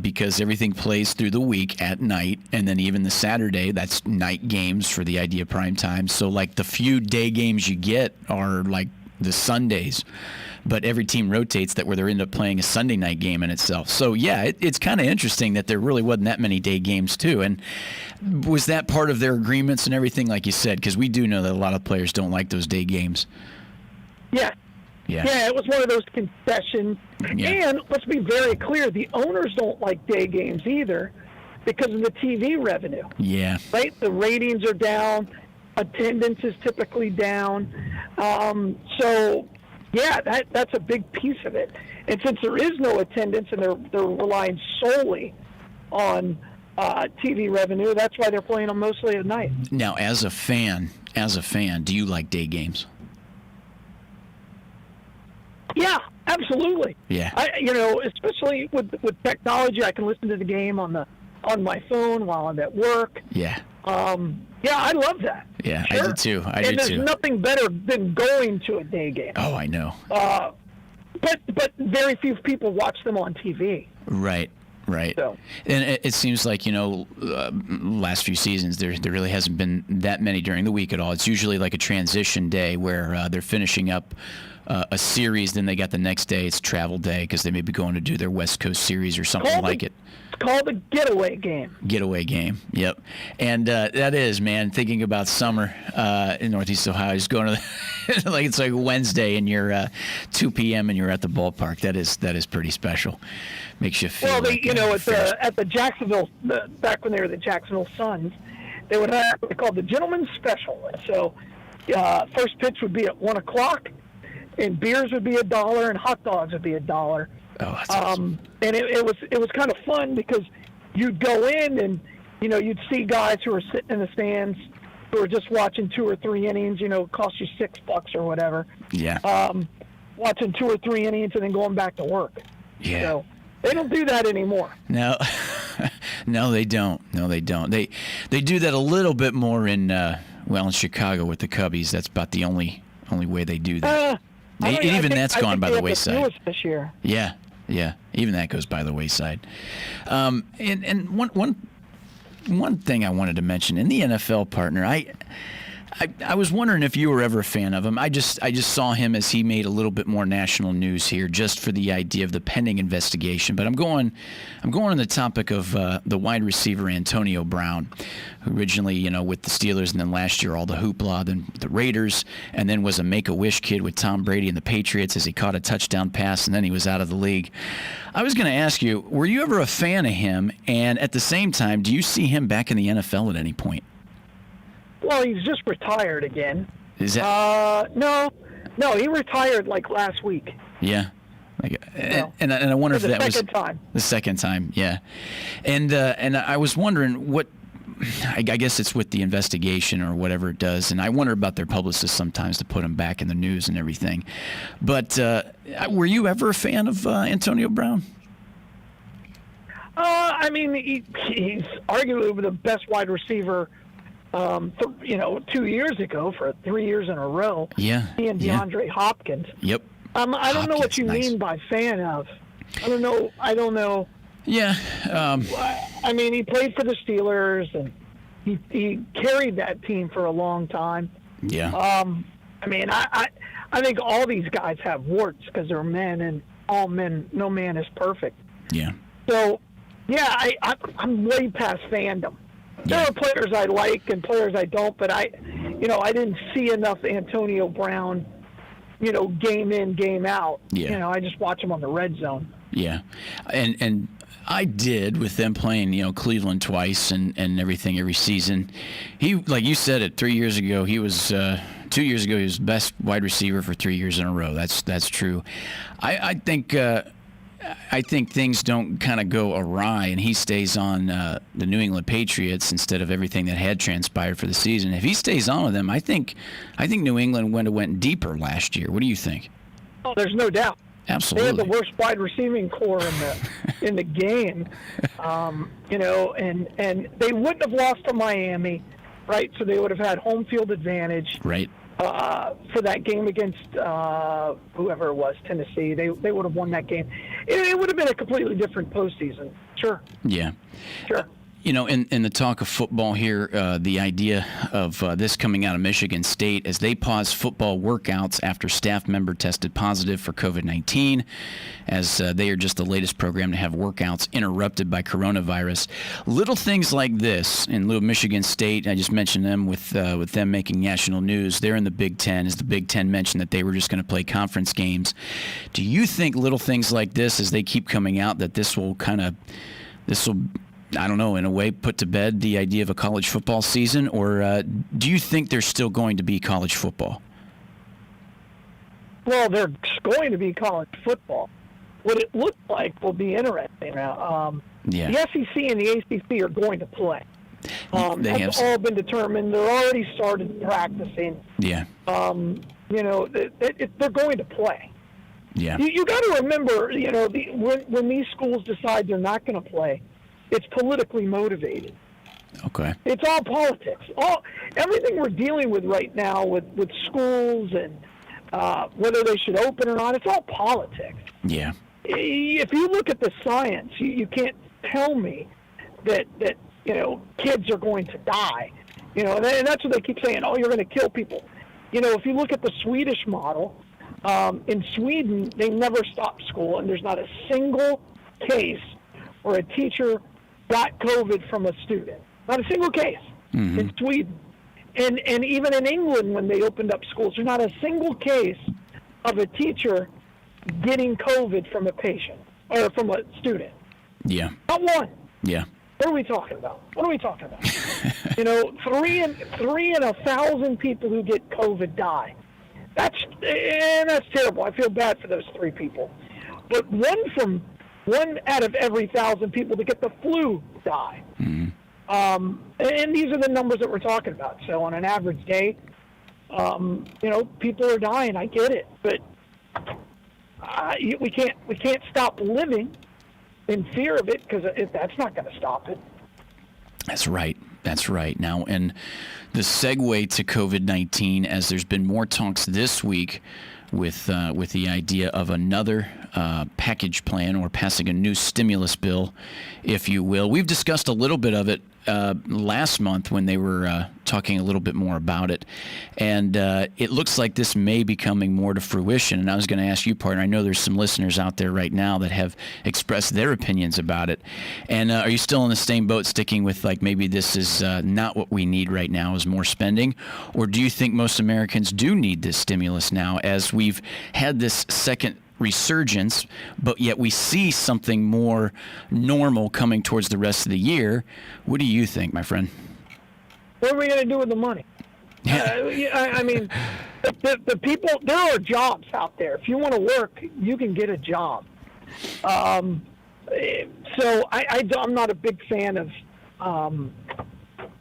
because everything plays through the week at night, and then even the Saturday, that's night games for the idea of prime time. So like the few day games you get are like the Sundays, but every team rotates that where they end up playing a Sunday night game in itself. So yeah, it's kind of interesting that there really wasn't that many day games too. And was that part of their agreements and everything, like you said? Because we do know that a lot of players don't like those day games. Yeah, it was one of those concessions. Yeah. And let's be very clear, the owners don't like day games either because of the TV revenue. Yeah. Right? The ratings are down. Attendance is typically down. That's a big piece of it. And since there is no attendance and they're relying solely on TV revenue, that's why they're playing them mostly at night. Now, as a fan, do you like day games? Yeah, absolutely. Yeah. Especially with technology, I can listen to the game on my phone while I'm at work. Yeah. I love that. Yeah, sure. I do too. And there's nothing better than going to a day game. Oh, I know. But very few people watch them on TV. Right. So. And it seems like, last few seasons, there really hasn't been that many during the week at all. It's usually like a transition day where they're finishing up a series, then they got the next day, it's travel day because they may be going to do their West Coast series or something like it. It's called a getaway game. Getaway game, yep. And that is, man, thinking about summer in Northeast Ohio, just going to it's like Wednesday and you're 2 p.m. and you're at the ballpark. That is pretty special. Makes you feel at the Jacksonville, back when they were the Jacksonville Suns, they would have what they called the Gentleman's Special. And so first pitch would be at 1 o'clock, and beers would be $1, and hot dogs would be $1. Oh, that's awesome. And it was kind of fun because you'd go in and you'd see guys who were sitting in the stands who were just watching 2 or 3 innings. Cost you $6 or whatever. Yeah. Watching 2 or 3 innings and then going back to work. Yeah. So they don't do that anymore. No, no, they don't. They do that a little bit more in Chicago with the Cubbies. That's about the only way they do that. Even that's gone by the wayside. This year. Yeah. Even that goes by the wayside. And one thing I wanted to mention in the NFL, partner, I was wondering if you were ever a fan of him. I just saw him as he made a little bit more national news here, just for the idea of the pending investigation. But I'm going on the topic of the wide receiver Antonio Brown, who originally, with the Steelers, and then last year all the hoopla, then the Raiders, and then was a Make-A-Wish kid with Tom Brady and the Patriots as he caught a touchdown pass, and then he was out of the league. I was going to ask you, were you ever a fan of him? And at the same time, do you see him back in the NFL at any point? Well, he's just retired again. Is that? No, he retired like last week. Yeah. And I wonder if that was the second time. Yeah. And I was wondering what, I guess it's with the investigation or whatever it does. And I wonder about their publicists sometimes to put him back in the news and everything. But were you ever a fan of Antonio Brown? He's arguably the best wide receiver 2 years ago for 3 years in a row. Yeah. He and DeAndre Hopkins. Yep. I don't know what you mean by fan of. I don't know. Yeah. He played for the Steelers and he carried that team for a long time. Yeah. I mean, I think all these guys have warts because they're men, and all men, no man is perfect. Yeah. So, yeah, I'm way past fandom. There are players I like and players I don't, but I didn't see enough Antonio Brown, game in, game out. Yeah. I just watch him on the red zone. Yeah. And I did with them playing, Cleveland twice and everything every season. He, like you said it, 3 years ago, he was 2 years ago, he was best wide receiver for 3 years in a row. That's true. I think things don't kind of go awry, and he stays on the New England Patriots instead of everything that had transpired for the season. If he stays on with them, I think New England went deeper last year. What do you think? Oh, there's no doubt. Absolutely. They had the worst wide receiving core in the game, and they wouldn't have lost to Miami, right? So they would have had home field advantage. Right. For that game against whoever it was, Tennessee. They would have won that game. It would have been a completely different postseason. Sure. Yeah. Sure. In the talk of football here, the idea of this coming out of Michigan State as they pause football workouts after staff member tested positive for COVID-19, as they are just the latest program to have workouts interrupted by coronavirus. Little things like this in lieu of Michigan State, I just mentioned them with them making national news. They're in the Big Ten, as the Big Ten mentioned that they were just going to play conference games. Do you think little things like this, as they keep coming out, that this will I don't know, in a way, put to bed the idea of a college football season, or do you think there's still going to be college football? Well, there's going to be college football. What it looks like will be interesting. The SEC and the ACC are going to play. That's all been determined. They're already started practicing. Yeah. They're going to play. Yeah. You got to remember, when these schools decide they're not going to play, it's politically motivated. Okay. It's all politics. Everything we're dealing with right now with schools and whether they should open or not, it's all politics. Yeah. If you look at the science, you can't tell me that kids are going to die. And that's what they keep saying. Oh, you're going to kill people. If you look at the Swedish model, in Sweden they never stopped school, and there's not a single case where a teacher got COVID from a student. Not a single case in Sweden. And even in England, when they opened up schools, there's not a single case of a teacher getting COVID from a patient or from a student. Yeah. Not one. Yeah. What are we talking about? 3 in 1,000 people who get COVID die. That's terrible. I feel bad for those 3 people. But one out of every 1,000 people that get the flu die. Mm-hmm. And these are the numbers that we're talking about. So on an average day, people are dying. I get it, but we can't stop living in fear of it, because that's not going to stop it. That's right. Now, and the segue to COVID-19, as there's been more talks this week with the idea of another package plan, or passing a new stimulus bill, if you will. We've discussed a little bit of it last month when they were talking a little bit more about it, and it looks like this may be coming more to fruition. And I was going to ask you, partner, I know there's some listeners out there right now that have expressed their opinions about it, and are you still in the same boat, sticking with like maybe this is not what we need right now, is more spending, or do you think most Americans do need this stimulus now, as we've had this second resurgence, but yet we see something more normal coming towards the rest of the year? What do you think, my friend? What are we going to do with the money? I mean, the people, there are jobs out there. If you want to work, you can get a job. So I'm not a big fan of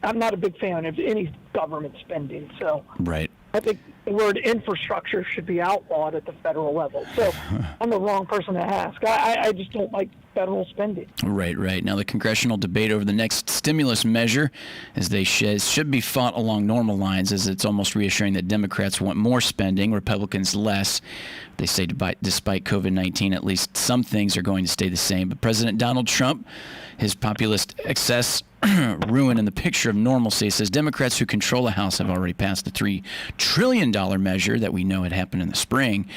any government spending. So right. I think the word infrastructure should be outlawed at the federal level. So I'm the wrong person to ask. I just don't like federal spending. Right. Now, the congressional debate over the next stimulus measure, as they should be fought along normal lines, as it's almost reassuring that Democrats want more spending, Republicans less. They say despite COVID-19, at least some things are going to stay the same. But President Donald Trump, his populist excess ruining the picture of normalcy. It says Democrats who control the House have already passed the $3 trillion measure that we know had happened in the spring.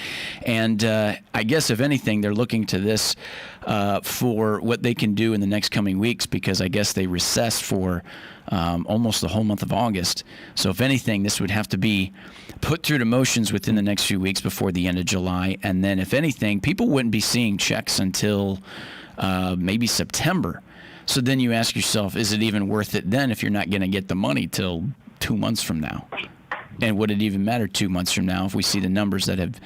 And I guess, if anything, they're looking to this for what they can do in the next coming weeks, because I guess they recessed for almost the whole month of August. So if anything, this would have to be put through the motions within the next few weeks before the end of July. And then, if anything, people wouldn't be seeing checks until maybe September. So then you ask yourself, is it even worth it then if you're not going to get the money till 2 months from now? And would it even matter 2 months from now if we see the numbers that have,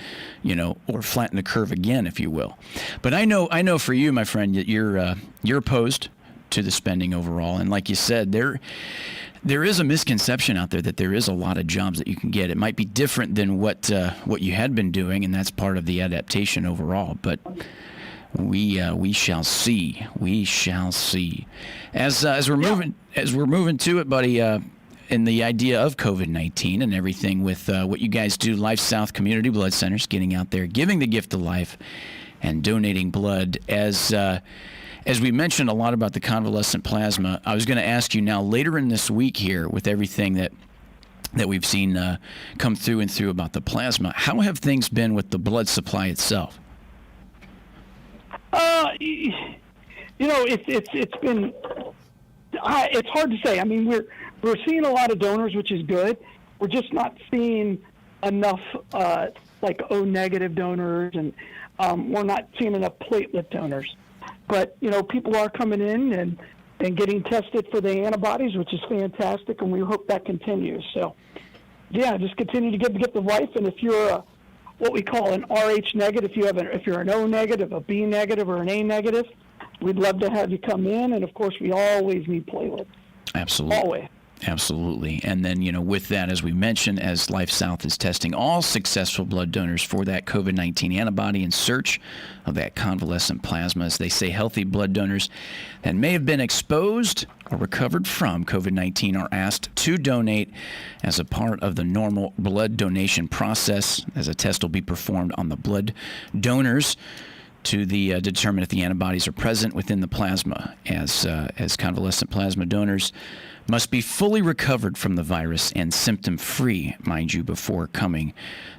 or flatten the curve again, if you will? But I know for you, my friend, that you're opposed to the spending overall. And like you said, there is a misconception out there that there is a lot of jobs that you can get. It might be different than what you had been doing, and that's part of the adaptation overall. But we shall see. We shall see. As we're moving to it, buddy. In the idea of COVID-19 and everything, with what you guys do, Life South Community Blood Centers, getting out there, giving the gift of life, and donating blood. As we mentioned a lot about the convalescent plasma, I was going to ask you now, later in this week here, with everything that we've seen come through and through about the plasma, how have things been with the blood supply itself? It's been. It's hard to say. I mean, we're seeing a lot of donors, which is good. We're just not seeing enough O negative donors, and we're not seeing enough platelet donors. But people are coming in and getting tested for the antibodies, which is fantastic, and we hope that continues. So, yeah, just continue to give the gift of life. And if you're what we call an RH negative, if you're an O negative, a B negative, or an A negative, we'd love to have you come in. And of course, we always need platelets. Absolutely. Always. Absolutely. And then, with that, as we mentioned, as Life South is testing all successful blood donors for that COVID-19 antibody in search of that convalescent plasma, as they say, healthy blood donors that may have been exposed or recovered from COVID-19 are asked to donate as a part of the normal blood donation process, as a test will be performed on the blood donors to determine if the antibodies are present within the plasma, as convalescent plasma donors must be fully recovered from the virus and symptom-free, mind you, before coming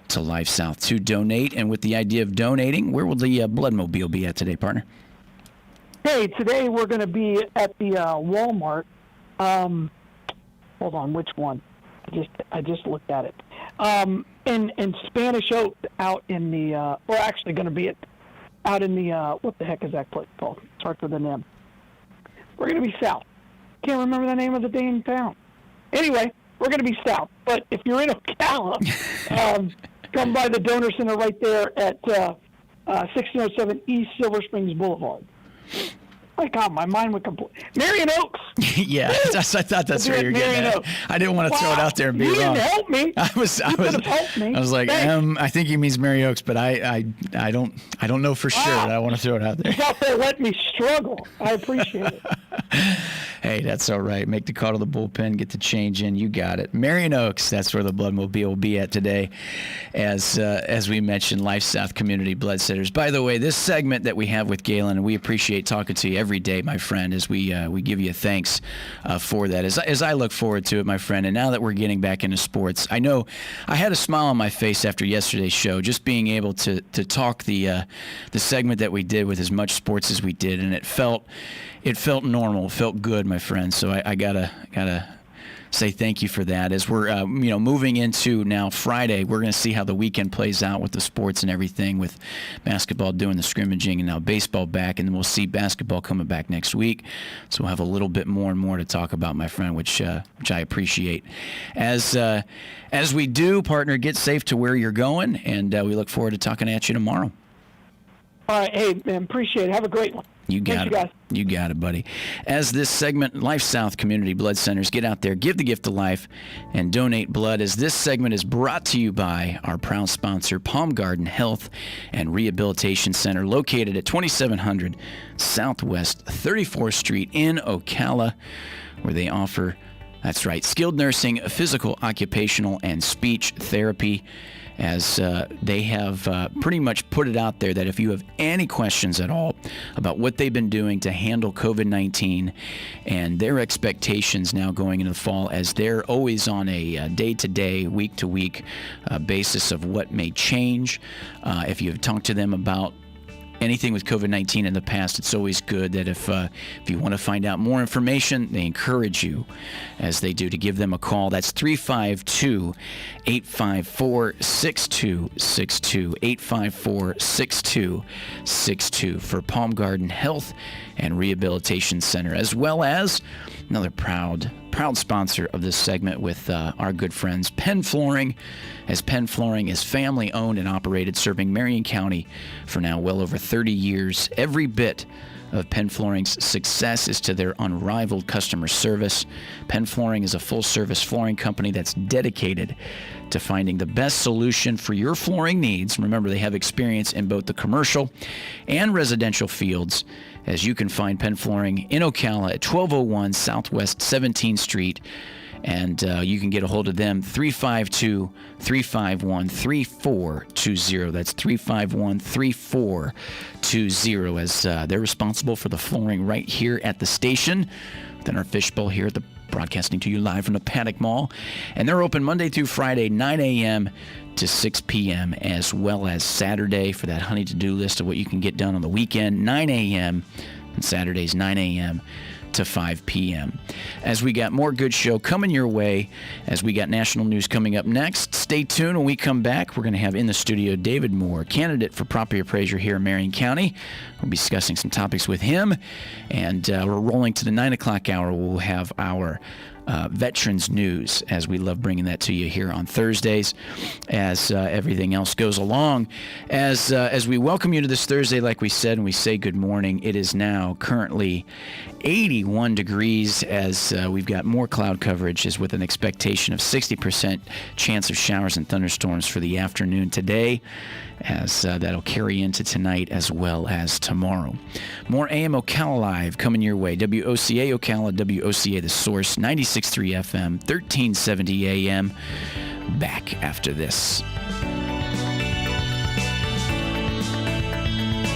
to Life South to donate. And with the idea of donating, where will the Bloodmobile be at today, partner? Hey, today we're going to be at the Walmart. Hold on, which one? I just looked at it. In Spanish Oak, out in the. We're actually going to be out in the. What the heck is that place called? Starts with an M. We're going to be south. Can't remember the name of the damn town. Anyway, we're going to be south. But if you're in Ocala, come by the donor center right there at 1607 East Silver Springs Boulevard. My God, my mind would complete. Marion Oaks. Yeah, I thought that's where you're getting at. I didn't want to throw it out there and be wrong. You didn't help me. I was like, I think he means Mary Oaks, but I don't know for sure. I want to throw it out there. He's out there letting me struggle. I appreciate it. Hey, that's all right. Make the call to the bullpen, get the change in. You got it. Marion Oaks, that's where the Bloodmobile will be at today. As we mentioned, Life South Community Blood Centers. By the way, this segment that we have with Galen, and we appreciate talking to you every day, my friend, as we give you thanks for that. As I look forward to it, my friend, and now that we're getting back into sports, I know I had a smile on my face after yesterday's show, just being able to talk the segment that we did with as much sports as we did, and it felt normal, felt good, my friend. So I gotta say thank you for that. As we're moving into now Friday, we're going to see how the weekend plays out with the sports and everything, with basketball doing the scrimmaging and now baseball back, and then we'll see basketball coming back next week. So we'll have a little bit more and more to talk about, my friend, which I appreciate. As we do, partner, get safe to where you're going, and we look forward to talking at you tomorrow. All right, hey, man, appreciate it. Have a great one. You got it. Guys. You got it, buddy. As this segment, Life South Community Blood Centers, get out there, give the gift of life, and donate blood. As this segment is brought to you by our proud sponsor, Palm Garden Health and Rehabilitation Center, located at 2700 Southwest 34th Street in Ocala, where they offer, that's right, skilled nursing, physical, occupational, and speech therapy. as they have pretty much put it out there that if you have any questions at all about what they've been doing to handle COVID-19 and their expectations now going into the fall, as they're always on a day-to-day, week-to-week basis of what may change. If you have talked to them about anything with COVID-19 in the past, it's always good that if you want to find out more information, they encourage you, as they do, to give them a call. That's 352-854-6262, 854-6262 for Palm Garden Health and Rehabilitation Center, as well as another proud sponsor of this segment with our good friends Penn Flooring, as Penn Flooring is family owned and operated, serving Marion County for now well over 30 years. Every bit of Penn Flooring's success is to their unrivaled customer service. Penn Flooring is a full-service flooring company that's dedicated to finding the best solution for your flooring needs. Remember, they have experience in both the commercial and residential fields, as you can find Penn Flooring in Ocala at 1201 Southwest 17th Street. And you can get a hold of them, 352-351-3420. That's 351-3420, as they're responsible for the flooring right here at the station. Then our fishbowl here at the broadcasting to you live from the Paddock Mall. And they're open Monday through Friday, 9 a.m. to 6 p.m., as well as Saturday for that honey to-do list of what you can get done on the weekend, 9 a.m. and Saturdays, 9 a.m. to 5 p.m. As we got more good show coming your way, as we got national news coming up next. Stay tuned. When we come back, we're going to have in the studio David Moore, candidate for property appraiser here in Marion County. We'll be discussing some topics with him, and we're rolling to the 9 o'clock hour. We'll have our Veterans News, as we love bringing that to you here on Thursdays, as everything else goes along. As we welcome you to this Thursday, like we said, and we say good morning, it is now currently 81 degrees, as we've got more cloud coverage, is with an expectation of 60% chance of showers and thunderstorms for the afternoon today, as that'll carry into tonight as well as tomorrow. More AM Ocala Live coming your way. WOCA Ocala, WOCA The Source, 96.3 FM, 1370 AM. Back after this.